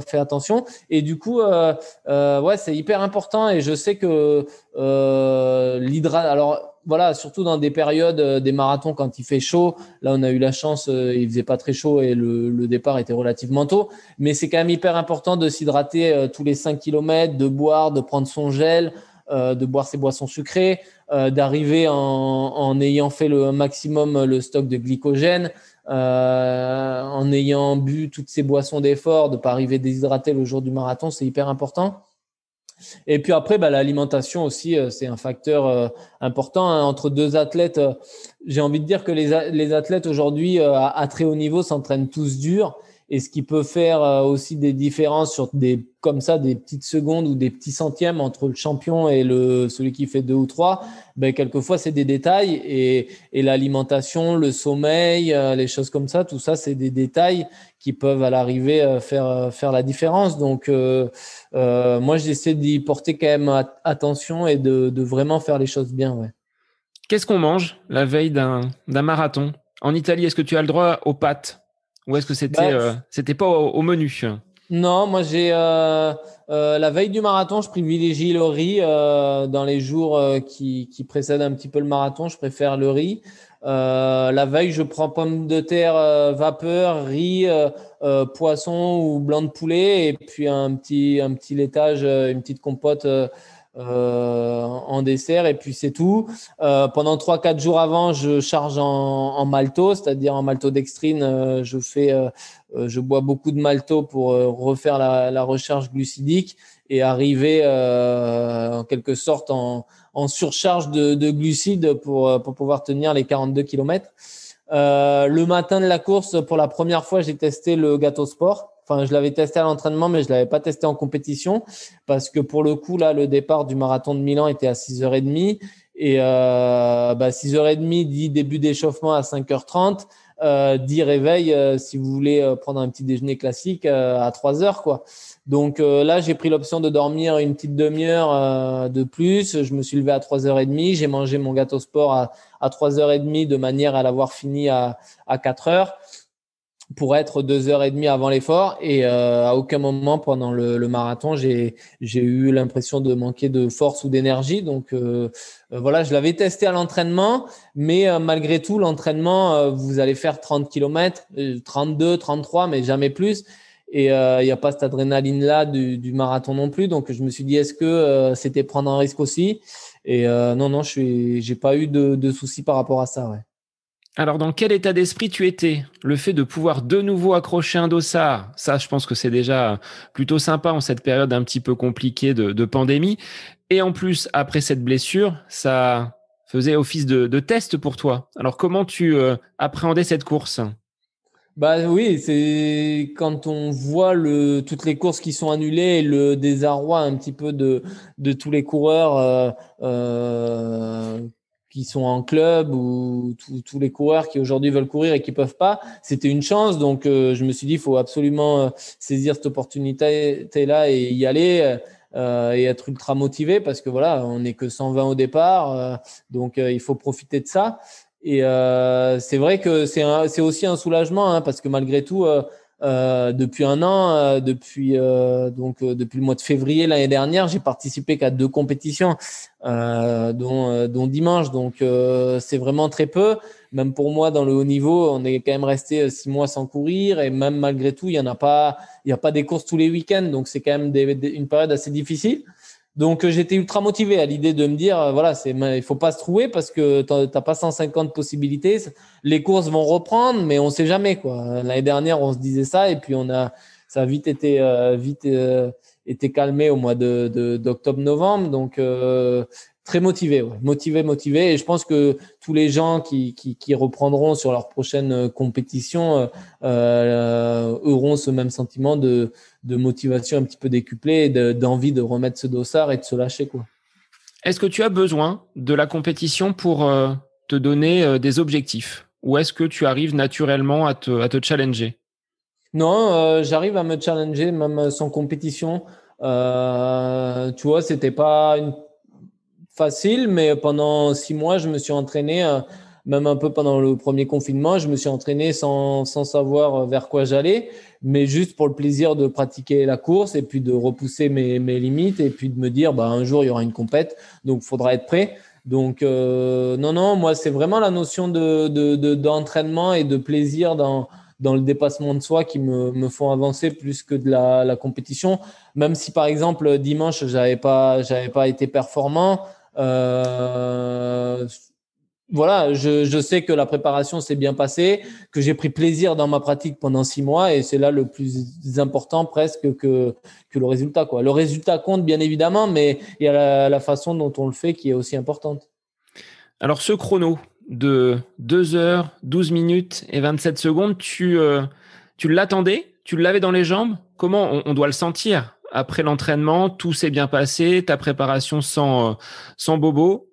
fait attention. Et du coup, ouais, c'est hyper important et je sais que alors voilà, surtout dans des périodes des marathons quand il fait chaud. Là, on a eu la chance, il faisait pas très chaud et le départ était relativement tôt. Mais c'est quand même hyper important de s'hydrater tous les 5 kilomètres, de boire, de prendre son gel, de boire ses boissons sucrées. D'arriver en ayant fait le maximum le stock de glycogène, en ayant bu toutes ces boissons d'effort, de pas arriver déshydraté le jour du marathon, c'est hyper important. Et puis après, l'alimentation aussi, c'est un facteur important entre deux athlètes. J'ai envie de dire que les athlètes aujourd'hui à très haut niveau s'entraînent tous dur. Et ce qui peut faire aussi des différences sur des petites secondes ou des petits centièmes entre le champion et celui qui fait 2 ou 3, quelquefois c'est des détails et l'alimentation, le sommeil, les choses comme ça, tout ça c'est des détails qui peuvent à l'arrivée faire la différence. Donc moi j'essaie d'y porter quand même attention et de vraiment faire les choses bien. Ouais. Qu'est-ce qu'on mange la veille d'un marathon ? En Italie, est-ce que tu as le droit aux pâtes ? Ou est-ce que c'était pas au menu ? Non, moi j'ai la veille du marathon, je privilégie le riz. Dans les jours qui précèdent un petit peu le marathon, je préfère le riz. La veille, je prends pommes de terre vapeur, riz, poisson ou blanc de poulet et puis un petit laitage, une petite compote en dessert et puis c'est tout. Pendant 3-4 jours avant, je charge en malto, c'est-à-dire en maltodextrine. Je bois beaucoup de malto pour refaire la recharge glucidique et arriver en quelque sorte en surcharge de glucides pour pouvoir tenir les 42 kilomètres. Le matin de la course, pour la première fois, j'ai testé le gâteau sport. Enfin, je l'avais testé à l'entraînement, mais je l'avais pas testé en compétition parce que pour le coup, là, le départ du marathon de Milan était à 6h30 et 6h30 dit début d'échauffement à 5h30, dit réveil si vous voulez prendre un petit déjeuner classique à 3h, quoi. Donc là, j'ai pris l'option de dormir une petite demi-heure de plus. Je me suis levé à 3h30. J'ai mangé mon gâteau sport à 3h30 de manière à l'avoir fini à 4h pour être 2h30 avant l'effort. Et à aucun moment pendant le marathon, j'ai eu l'impression de manquer de force ou d'énergie. Donc voilà, je l'avais testé à l'entraînement. Mais malgré tout, l'entraînement, vous allez faire 30 km, 32, 33, mais jamais plus. Et il n'y a pas cette adrénaline-là du marathon non plus. Donc, je me suis dit, est-ce que c'était prendre un risque aussi ? Et non, j'ai pas eu de soucis par rapport à ça. Ouais. Alors, dans quel état d'esprit tu étais ? Le fait de pouvoir de nouveau accrocher un dossard, ça, je pense que c'est déjà plutôt sympa en cette période un petit peu compliquée de pandémie. Et en plus, après cette blessure, ça faisait office de test pour toi. Alors, comment tu appréhendais cette course ? Bah oui, c'est quand on voit toutes les courses qui sont annulées et le désarroi un petit peu de tous les coureurs qui sont en club ou tous les coureurs qui aujourd'hui veulent courir et qui peuvent pas. C'était une chance, donc je me suis dit il faut absolument saisir cette opportunité-là et y aller. Et être ultra motivé parce que voilà, on n'est que 120 au départ, donc il faut profiter de ça. Et c'est vrai que c'est aussi un soulagement parce que malgré tout, depuis un an, depuis le mois de février l'année dernière, j'ai participé qu'à 2 compétitions, dont dimanche. Donc c'est vraiment très peu. Même pour moi, dans le haut niveau, on est quand même resté 6 mois sans courir et même malgré tout, il y a pas des courses tous les week-ends. Donc c'est quand même une période assez difficile. Donc j'étais ultra motivé à l'idée de me dire voilà, il faut pas se trouver parce que t'as pas 150 possibilités. Les courses vont reprendre, mais on sait jamais quoi. L'année dernière, on se disait ça et puis ça a été calmé au mois d'octobre-novembre. Donc très motivé, ouais. Motivé. Et je pense que tous les gens qui reprendront sur leur prochaine compétition auront ce même sentiment de motivation un petit peu décuplée et d'envie de remettre ce dossard et de se lâcher, quoi. Est-ce que tu as besoin de la compétition pour te donner des objectifs ou est-ce que tu arrives naturellement à te challenger? Non, j'arrive à me challenger même sans compétition. Tu vois, c'était pas facile, mais pendant 6 mois, je me suis entraîné, même un peu pendant le premier confinement, je me suis entraîné sans savoir vers quoi j'allais, mais juste pour le plaisir de pratiquer la course et puis de repousser mes limites et puis de me dire, bah, un jour, il y aura une compète, donc il faudra être prêt. Donc, non, moi, c'est vraiment la notion d'entraînement et de plaisir dans le dépassement de soi qui me font avancer plus que de la compétition. Même si, par exemple, dimanche, j'avais pas été performant, euh, voilà, je sais que la préparation s'est bien passée, que j'ai pris plaisir dans ma pratique pendant 6 mois et c'est là le plus important presque que le résultat, quoi. Le résultat compte bien évidemment, mais il y a la façon dont on le fait qui est aussi importante. Alors ce chrono de 2 heures, 12 minutes et 27 secondes, tu l'attendais? Tu l'avais dans les jambes? Comment on doit le sentir? Après l'entraînement, tout s'est bien passé, ta préparation sans bobo.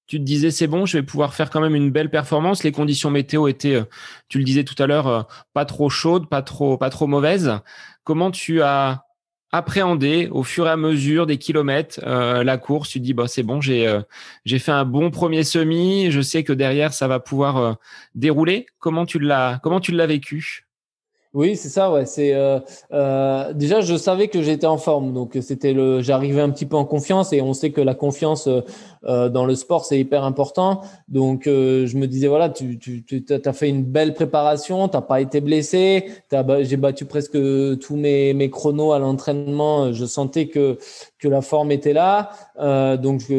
Tu te disais, c'est bon, je vais pouvoir faire quand même une belle performance. Les conditions météo étaient, tu le disais tout à l'heure, pas trop chaudes, pas trop mauvaises. Comment tu as appréhendé au fur et à mesure des kilomètres la course? Tu te dis, bah, c'est bon, j'ai fait un bon premier semi. Je sais que derrière, ça va pouvoir dérouler. Comment tu l'as vécu? Oui, c'est ça, ouais. Déjà, je savais que j'étais en forme, donc j'arrivais un petit peu en confiance et on sait que la confiance dans le sport c'est hyper important. Donc, je me disais voilà, t'as fait une belle préparation, t'as pas été blessé, j'ai battu presque tous mes chronos à l'entraînement. Je sentais que la forme était là. Donc,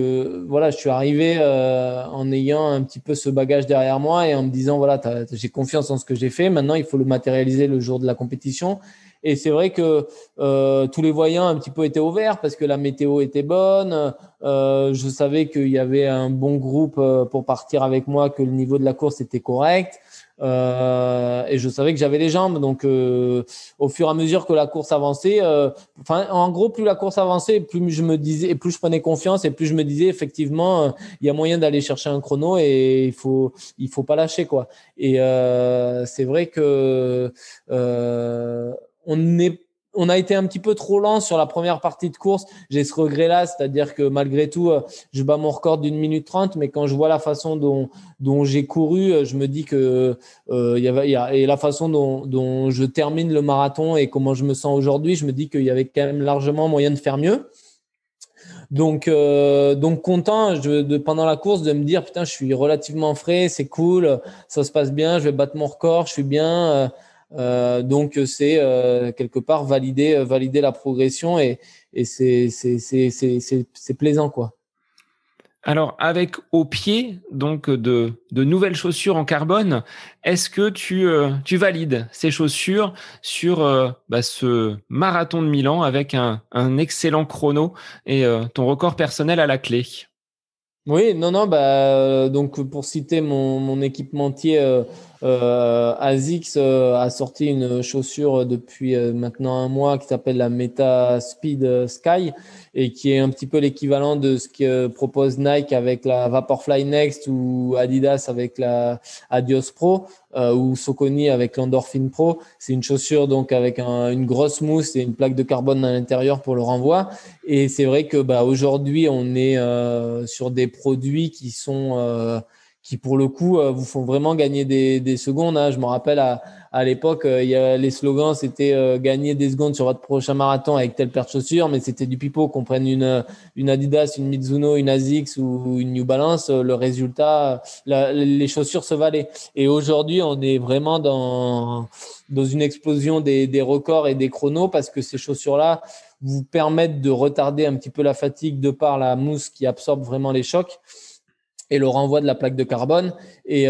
voilà, je suis arrivé en ayant un petit peu ce bagage derrière moi et en me disant voilà, j'ai confiance en ce que j'ai fait. Maintenant, il faut le matérialiser le jour de la compétition. Et c'est vrai que tous les voyants un petit peu étaient au vert parce que la météo était bonne. Je savais qu'il y avait un bon groupe pour partir avec moi, que le niveau de la course était correct. Et je savais que j'avais les jambes. Donc, au fur et à mesure que la course avançait, en gros, plus la course avançait, plus je me disais, et plus je prenais confiance, et plus je me disais effectivement, il y a moyen d'aller chercher un chrono et il faut pas lâcher quoi. Et c'est vrai que euh, on est on a été un petit peu trop lent sur la première partie de course. J'ai ce regret-là, c'est-à-dire que malgré tout, je bats mon record d'1 minute 30, mais quand je vois la façon dont j'ai couru, je me dis que et la façon dont je termine le marathon et comment je me sens aujourd'hui, je me dis qu'il y avait quand même largement moyen de faire mieux. Donc content pendant la course de me dire putain, je suis relativement frais, c'est cool, ça se passe bien, je vais battre mon record, je suis bien. Donc c'est quelque part valider la progression et c'est plaisant quoi. Alors, avec au pied donc de nouvelles chaussures en carbone, est-ce que tu valides ces chaussures sur ce marathon de Milan avec un excellent chrono et ton record personnel à la clé? Oui, non, donc pour citer mon équipementier ASICS a sorti une chaussure depuis maintenant un mois qui s'appelle la Meta Speed Sky et qui est un petit peu l'équivalent de ce que propose Nike avec la Vaporfly Next ou Adidas avec la Adios Pro ou Saucony avec l'Endorphin Pro. C'est une chaussure donc avec une grosse mousse et une plaque de carbone à l'intérieur pour le renvoi. Et c'est vrai que aujourd'hui on est sur des produits qui pour le coup vous font vraiment gagner des secondes. Hein. Je me rappelle à l'époque, les slogans c'était gagner des secondes sur votre prochain marathon avec telle paire de chaussures, mais c'était du pipeau. Qu'on prenne une Adidas, une Mizuno, une ASICS ou une New Balance, le résultat, les chaussures se valaient. Et aujourd'hui, on est vraiment dans une explosion des records et des chronos parce que ces chaussures-là vous permettent de retarder un petit peu la fatigue de par la mousse qui absorbe vraiment les chocs et le renvoi de la plaque de carbone. Et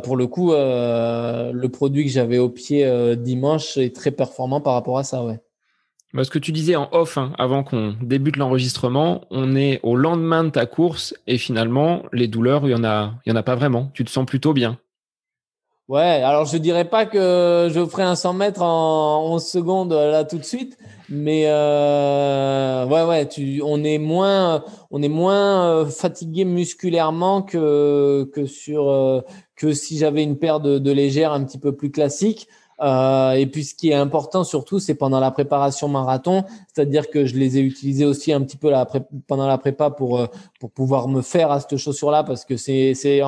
pour le coup, le produit que j'avais au pied dimanche est très performant par rapport à ça, ouais. Ce que tu disais en off, hein, avant qu'on débute l'enregistrement, on est au lendemain de ta course et finalement, les douleurs, il y en a pas vraiment. Tu te sens plutôt bien. Ouais, alors je dirais pas que je ferai un 100 mètres en 11 secondes là tout de suite, mais ouais, on est moins fatigué musculairement que si j'avais une paire de légères un petit peu plus classiques. Et puis ce qui est important surtout, c'est pendant la préparation marathon, c'est-à-dire que je les ai utilisés aussi un petit peu pendant la prépa pour pouvoir me faire à cette chaussure-là parce que c'est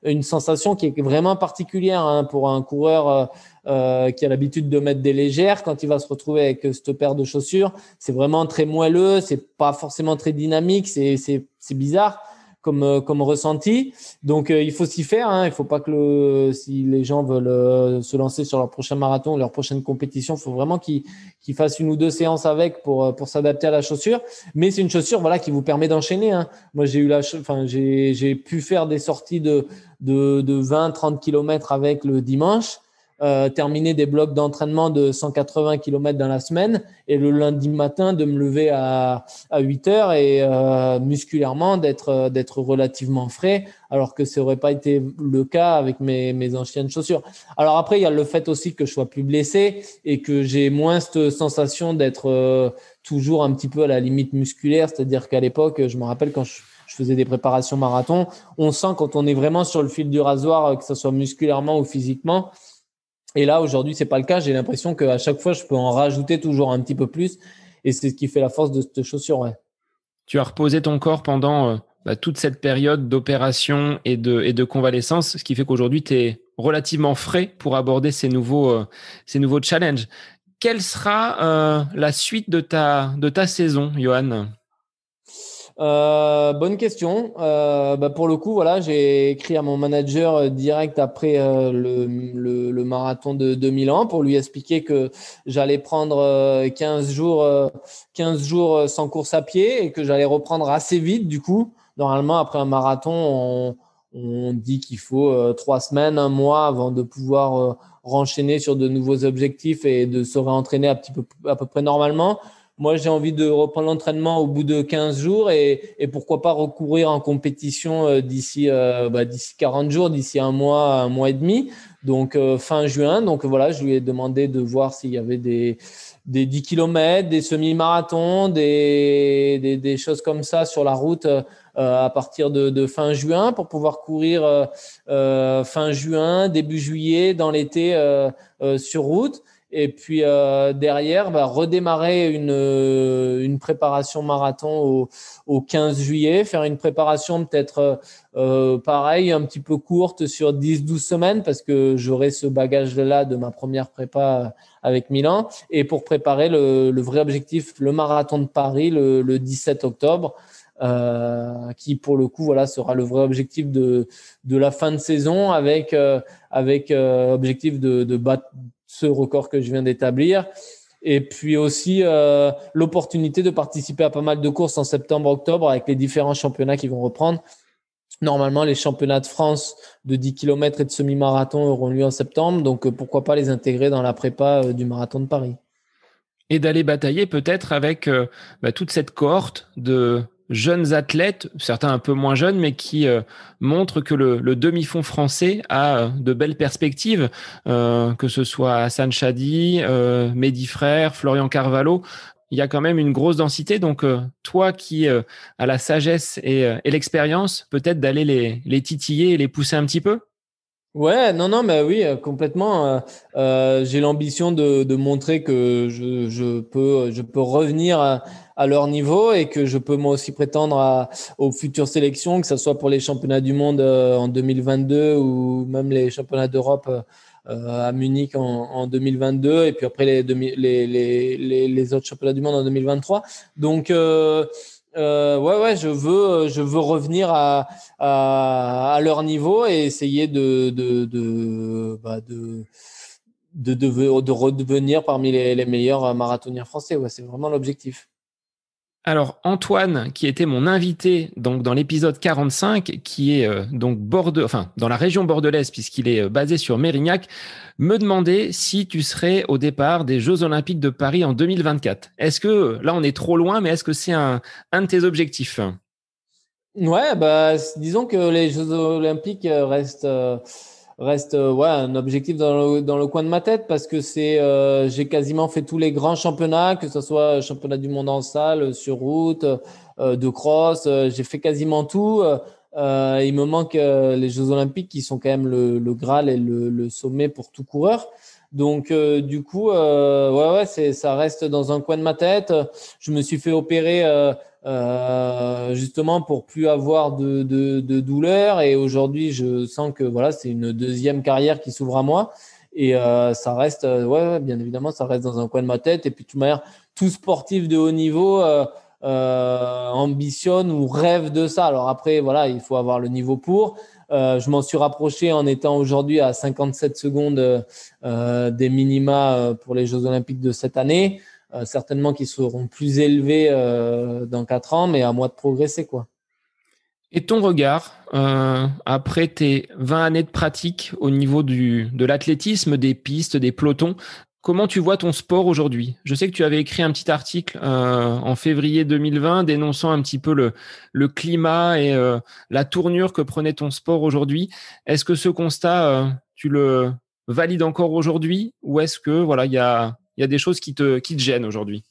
une sensation qui est vraiment particulière hein, pour un coureur qui a l'habitude de mettre des légères. Quand il va se retrouver avec cette paire de chaussures, c'est vraiment très moelleux, c'est pas forcément très dynamique, c'est bizarre comme ressenti. Donc il faut s'y faire. Hein. Il faut pas que si les gens veulent se lancer sur leur prochain marathon, leur prochaine compétition, il faut vraiment qu'ils fassent une ou deux séances avec pour s'adapter à la chaussure. Mais c'est une chaussure voilà qui vous permet d'enchaîner. Hein. Moi j'ai pu faire des sorties de 20-30 kilomètres avec le dimanche. Terminer des blocs d'entraînement de 180 km dans la semaine et le lundi matin de me lever à 8 heures et musculairement d'être relativement frais alors que ça aurait pas été le cas avec mes anciennes chaussures. Alors après, il y a le fait aussi que je sois plus blessé et que j'ai moins cette sensation d'être toujours un petit peu à la limite musculaire, c'est-à-dire qu'à l'époque, je me rappelle quand je faisais des préparations marathon, on sent quand on est vraiment sur le fil du rasoir, que ce soit musculairement ou physiquement. Et là, aujourd'hui, c'est pas le cas. J'ai l'impression qu'à chaque fois, je peux en rajouter toujours un petit peu plus. Et c'est ce qui fait la force de cette chaussure, ouais. Tu as reposé ton corps pendant toute cette période d'opération et de convalescence, ce qui fait qu'aujourd'hui, tu es relativement frais pour aborder ces nouveaux challenges. Quelle sera la suite de ta saison, Johan ? Bonne question. Pour le coup, voilà, j'ai écrit à mon manager direct après le marathon de Milan pour lui expliquer que j'allais prendre 15 jours sans course à pied et que j'allais reprendre assez vite. Du coup, normalement, après un marathon, on dit qu'il faut 3 semaines, un mois avant de pouvoir renchaîner sur de nouveaux objectifs et de se réentraîner à peu près normalement. Moi, j'ai envie de reprendre l'entraînement au bout de 15 jours et pourquoi pas recourir en compétition d'ici 40 jours, d'ici un mois et demi, donc fin juin. Donc voilà, je lui ai demandé de voir s'il y avait des 10 kilomètres, des semi-marathons, des choses comme ça sur la route à partir de fin juin pour pouvoir courir fin juin, début juillet, dans l'été sur route. Et puis derrière, redémarrer une préparation marathon au 15 juillet, faire une préparation peut-être pareil, un petit peu courte sur 10-12 semaines parce que j'aurai ce bagage-là de ma première prépa avec Milan. Et pour préparer le vrai objectif, le marathon de Paris le 17 octobre, qui pour le coup voilà sera le vrai objectif de la fin de saison avec objectif de battre ce record que je viens d'établir. Et puis aussi l'opportunité de participer à pas mal de courses en septembre-octobre avec les différents championnats qui vont reprendre. Normalement, les championnats de France de 10 km et de semi-marathon auront lieu en septembre. Donc, pourquoi pas les intégrer dans la prépa du marathon de Paris. Et d'aller batailler peut-être avec toute cette cohorte de jeunes athlètes, certains un peu moins jeunes, mais qui montrent que le demi-fond français a de belles perspectives, que ce soit Hassan Chadi, Mehdi Frère, Florian Carvalho. Il y a quand même une grosse densité. Donc, toi qui as la sagesse et l'expérience, peut-être d'aller les titiller et les pousser un petit peu. Ouais, non, non, mais oui, complètement. J'ai l'ambition de montrer que je peux revenir à leur niveau et que je peux moi aussi prétendre aux futures sélections, que ce soit pour les championnats du monde en 2022 ou même les championnats d'Europe à Munich en 2022 et puis après les autres championnats du monde en 2023. Donc, ouais, je veux revenir à leur niveau et essayer de redevenir parmi les meilleurs marathoniens français. Ouais, c'est vraiment l'objectif. Alors Antoine, qui était mon invité donc dans l'épisode 45, qui est donc dans la région bordelaise puisqu'il est basé sur Mérignac, me demandait si tu serais au départ des Jeux Olympiques de Paris en 2024. Est-ce que là on est trop loin, mais est-ce que c'est un de tes objectifs? Ouais, bah, disons que les Jeux Olympiques restent ouais, un objectif dans le coin de ma tête parce que j'ai quasiment fait tous les grands championnats, que ce soit championnat du monde en salle, sur route, de cross, j'ai fait quasiment tout. Il me manque les Jeux Olympiques qui sont quand même le Graal et le sommet pour tout coureur. Donc, du coup, ouais, ça reste dans un coin de ma tête. Je me suis fait opérer justement pour plus avoir de douleur. Et aujourd'hui, je sens que voilà, c'est une deuxième carrière qui s'ouvre à moi. Et ça reste, ouais, bien évidemment, ça reste dans un coin de ma tête. Et puis, de toute manière, tout sportif de haut niveau ambitionne ou rêve de ça. Alors après, voilà, il faut avoir le niveau pour. Je m'en suis rapproché en étant aujourd'hui à 57 secondes des minima pour les Jeux Olympiques de cette année. Certainement qu'ils seront plus élevés dans 4 ans, mais à moi de progresser, quoi. Et ton regard, après tes 20 années de pratique au niveau de l'athlétisme, des pistes, des pelotons, comment tu vois ton sport aujourd'hui? Je sais que tu avais écrit un petit article en février 2020 dénonçant un petit peu le climat et la tournure que prenait ton sport aujourd'hui. Est-ce que ce constat, tu le valides encore aujourd'hui ou est-ce que voilà, il y a des choses qui te gênent aujourd'hui?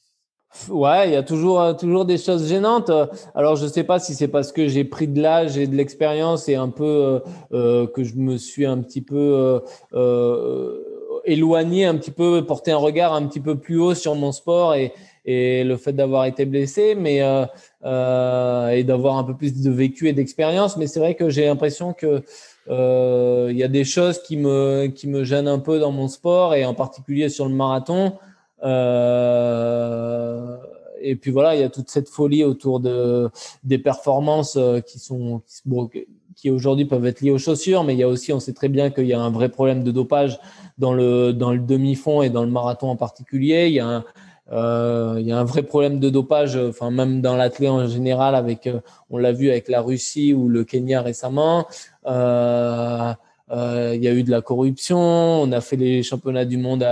Ouais, il y a toujours des choses gênantes. Alors, je sais pas si c'est parce que j'ai pris de l'âge et de l'expérience et un peu que je me suis un petit peu euh, éloigné, un petit peu porté un regard un petit peu plus haut sur mon sport et le fait d'avoir été blessé, mais et d'avoir un peu plus de vécu et d'expérience. Mais c'est vrai que j'ai l'impression que il y a des choses qui me gênent un peu dans mon sport et en particulier sur le marathon. Et puis voilà, il y a toute cette folie autour des performances qui aujourd'hui peuvent être liées aux chaussures, mais il y a aussi, on sait très bien qu'il y a un vrai problème de dopage dans le demi-fond et dans le marathon en particulier. Il y a un vrai problème de dopage, enfin même dans l'athlète en général, on l'a vu avec la Russie ou le Kenya récemment. Il y a eu de la corruption. On a fait les championnats du monde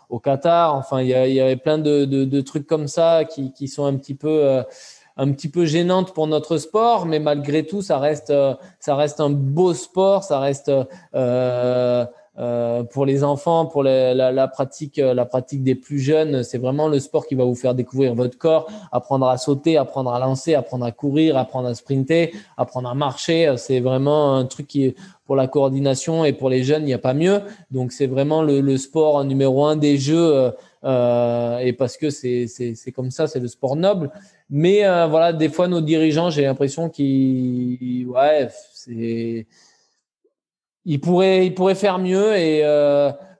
au Qatar. Enfin, il y avait plein de trucs comme ça qui sont un petit peu gênantes pour notre sport, mais malgré tout, ça reste un beau sport. Ça reste pour les enfants, pour la pratique des plus jeunes. C'est vraiment le sport qui va vous faire découvrir votre corps, apprendre à sauter, apprendre à lancer, apprendre à courir, apprendre à sprinter, apprendre à marcher. C'est vraiment un truc qui est pour la coordination et pour les jeunes, il n'y a pas mieux. Donc, c'est vraiment le sport numéro un des jeux et parce que c'est comme ça, c'est le sport noble. Mais voilà, des fois, nos dirigeants, j'ai l'impression ouais, ils pourraient faire mieux. Et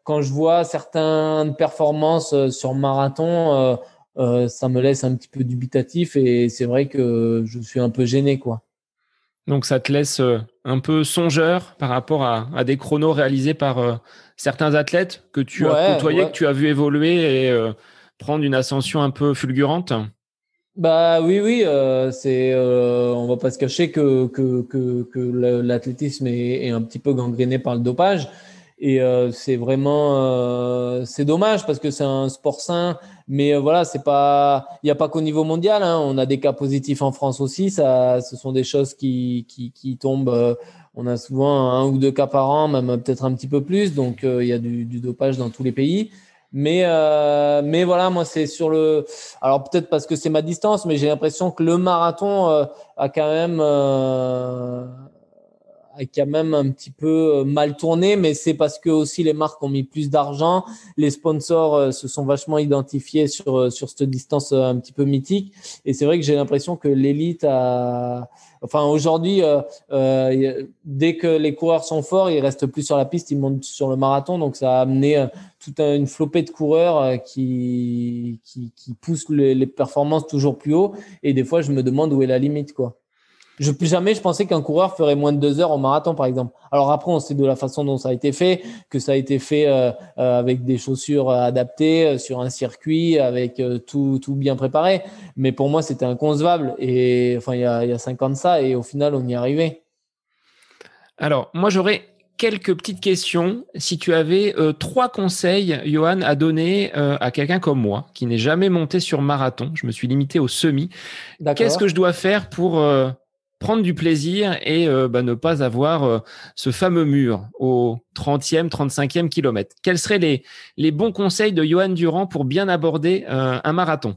quand je vois certaines performances sur marathon, ça me laisse un petit peu dubitatif et c'est vrai que je suis un peu gêné, quoi. Donc ça te laisse un peu songeur par rapport à des chronos réalisés par certains athlètes que tu as Ouais, côtoyés, que ouais. tu as vu évoluer et prendre une ascension un peu fulgurante. Bah oui, oui, on va pas se cacher que l'athlétisme est un petit peu gangréné par le dopage Et c'est vraiment c'est dommage parce que c'est un sport sain, mais voilà, c'est pas, il y a pas qu'au niveau mondial, hein. On a des cas positifs en France aussi. Ça, ce sont des choses qui tombent. On a souvent un ou deux cas par an, même peut-être un petit peu plus. Donc il y a du dopage dans tous les pays. Mais voilà, moi c'est sur le. Alors peut-être parce que c'est ma distance, mais j'ai l'impression que le marathon a quand même un petit peu mal tourné, mais c'est parce que aussi les marques ont mis plus d'argent, les sponsors se sont vachement identifiés sur cette distance un petit peu mythique, et c'est vrai que j'ai l'impression que l'élite a, enfin aujourd'hui, dès que les coureurs sont forts, ils restent plus sur la piste, ils montent sur le marathon, donc ça a amené toute une flopée de coureurs qui poussent les performances toujours plus haut, et des fois je me demande où est la limite, quoi. Plus jamais je pensais qu'un coureur ferait moins de 2 heures au marathon, par exemple. Alors après, on sait de la façon dont ça a été fait, que ça a été fait avec des chaussures adaptées, sur un circuit, avec tout bien préparé. Mais pour moi, c'était inconcevable. Et enfin, il y a 5 ans de ça, et au final, on y est arrivé. Alors, moi, j'aurais quelques petites questions. Si tu avais 3 conseils, Johan, à donner à quelqu'un comme moi, qui n'est jamais monté sur marathon, je me suis limité au semi. Qu'est-ce que je dois faire pour prendre du plaisir et ne pas avoir ce fameux mur au 30e, 35e kilomètre? Quels seraient les bons conseils de Johan Durand pour bien aborder un marathon?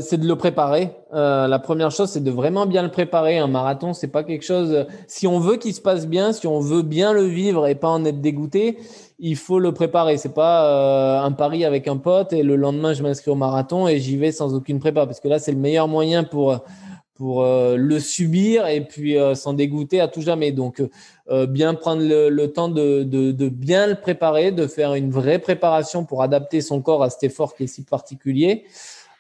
C'est de le préparer. La première chose, c'est de vraiment bien le préparer. Un marathon, c'est pas quelque chose. Si on veut qu'il se passe bien, si on veut bien le vivre et pas en être dégoûté, il faut le préparer. C'est pas un pari avec un pote et le lendemain je m'inscris au marathon et j'y vais sans aucune prépa, parce que là c'est le meilleur moyen pour le subir et puis s'en dégoûter à tout jamais. Donc bien prendre le temps de bien le préparer, de faire une vraie préparation pour adapter son corps à cet effort qui est si particulier.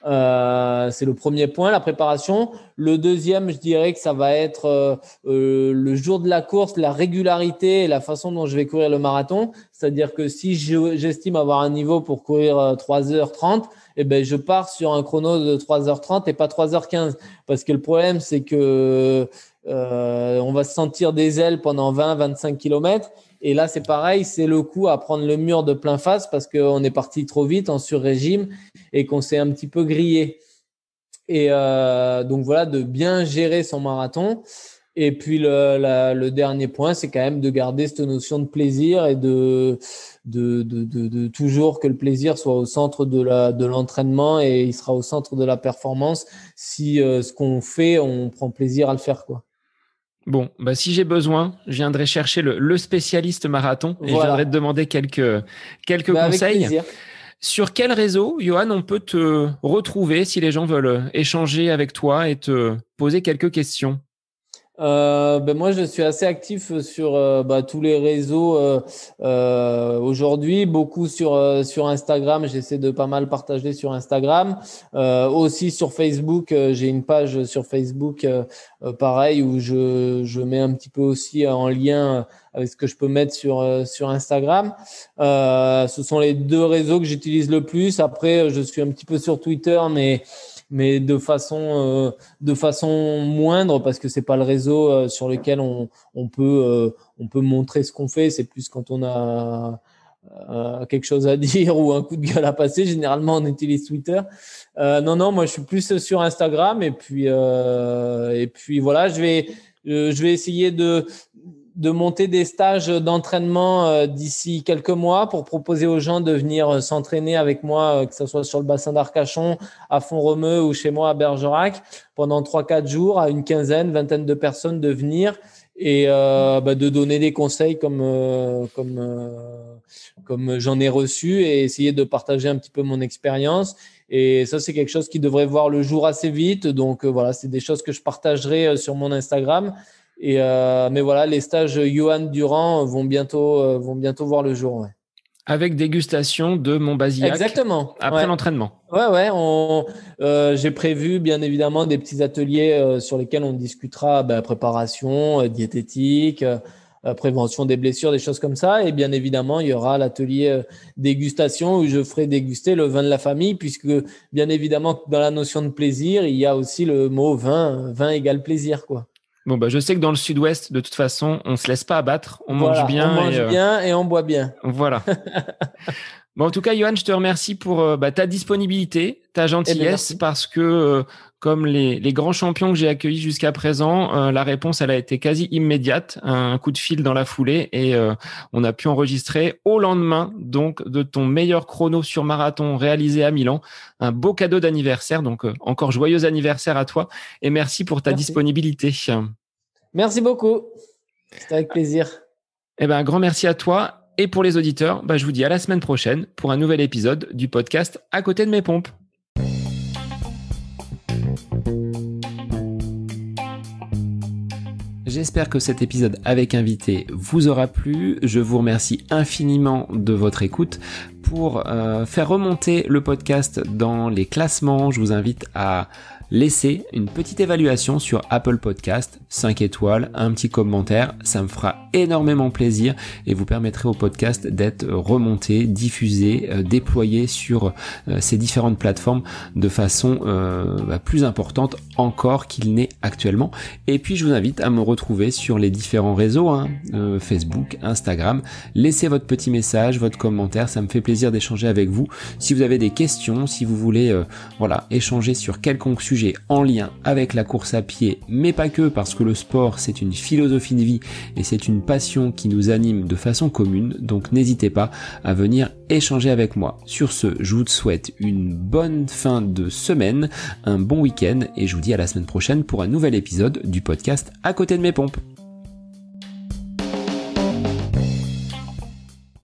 C'est le premier point, la préparation. Le deuxième, je dirais que ça va être le jour de la course, la régularité et la façon dont je vais courir le marathon. C'est-à-dire que si j'estime avoir un niveau pour courir 3h30, eh ben, je pars sur un chrono de 3h30 et pas 3h15. Parce que le problème, c'est que on va se sentir des ailes pendant 20-25 km. Et là, c'est pareil, c'est le coup à prendre le mur de plein face parce qu'on est parti trop vite en sur-régime et qu'on s'est un petit peu grillé. Et donc voilà, de bien gérer son marathon. Et puis le dernier point, c'est quand même de garder cette notion de plaisir et de toujours que le plaisir soit au centre de l'entraînement, et il sera au centre de la performance si ce qu'on fait, on prend plaisir à le faire, quoi. Bon, si j'ai besoin, je viendrai chercher le spécialiste marathon et je viendrai te demander quelques conseils. Avec plaisir. Sur quel réseau, Johan, on peut te retrouver si les gens veulent échanger avec toi et te poser quelques questions? Moi, je suis assez actif sur tous les réseaux aujourd'hui, beaucoup sur Instagram. J'essaie de pas mal partager sur Instagram, aussi sur Facebook. J'ai une page sur Facebook, pareil, où je mets un petit peu aussi en lien avec ce que je peux mettre sur Instagram. Ce sont les 2 réseaux que j'utilise le plus. Après, je suis un petit peu sur Twitter, mais de façon moindre, parce que c'est pas le réseau sur lequel on peut montrer ce qu'on fait. C'est plus quand on a quelque chose à dire ou un coup de gueule à passer. Généralement, on utilise Twitter. Non, moi je suis plus sur Instagram, et puis voilà, je vais essayer de monter des stages d'entraînement d'ici quelques mois pour proposer aux gens de venir s'entraîner avec moi, que ce soit sur le bassin d'Arcachon, à Font-Romeu ou chez moi à Bergerac, pendant 3-4 jours, à une vingtaine de personnes de venir et de donner des conseils comme j'en ai reçu, et essayer de partager un petit peu mon expérience. Et ça, c'est quelque chose qui devrait voir le jour assez vite. Donc voilà, c'est des choses que je partagerai sur mon Instagram. Mais voilà, les stages Johan Durand vont bientôt voir le jour. Ouais. Avec dégustation de Montbazillac. Exactement. Après l'entraînement. Ouais. J'ai prévu bien évidemment des petits ateliers sur lesquels on discutera préparation, diététique, prévention des blessures, des choses comme ça. Et bien évidemment, il y aura l'atelier dégustation où je ferai déguster le vin de la famille, puisque bien évidemment, dans la notion de plaisir, il y a aussi le mot vin. Vin égale plaisir, quoi. Bon, bah, je sais que dans le sud-ouest, de toute façon, on se laisse pas abattre, on mange bien. On mange bien et on boit bien. Voilà. Bon, en tout cas, Johan, je te remercie pour ta disponibilité, ta gentillesse, parce que comme les grands champions que j'ai accueillis jusqu'à présent, la réponse, elle a été quasi immédiate, un coup de fil dans la foulée, et on a pu enregistrer au lendemain donc de ton meilleur chrono sur marathon réalisé à Milan, un beau cadeau d'anniversaire. Donc encore joyeux anniversaire à toi, et merci pour ta disponibilité. Merci beaucoup, c'était avec plaisir. Eh ben, un grand merci à toi. Et pour les auditeurs, je vous dis à la semaine prochaine pour un nouvel épisode du podcast À côté de mes pompes. J'espère que cet épisode avec invité vous aura plu. Je vous remercie infiniment de votre écoute. Pour faire remonter le podcast dans les classements, je vous invite à laisser une petite évaluation sur Apple Podcast, 5 étoiles, un petit commentaire, ça me fera énormément plaisir et vous permettrez au podcast d'être remonté, diffusé, déployé sur ces différentes plateformes de façon plus importante encore qu'il n'est actuellement. Et puis je vous invite à me retrouver sur les différents réseaux, Facebook, Instagram. Laissez votre petit message, votre commentaire, ça me fait plaisir d'échanger avec vous. Si vous avez des questions, si vous voulez échanger sur quelconque sujet en lien avec la course à pied, mais pas que, parce que le sport c'est une philosophie de vie et c'est une passion qui nous anime de façon commune, donc n'hésitez pas à venir échanger avec moi. Sur ce, je vous souhaite une bonne fin de semaine, un bon week-end et je vous dis à la semaine prochaine pour un nouvel épisode du podcast À côté de mes pompes.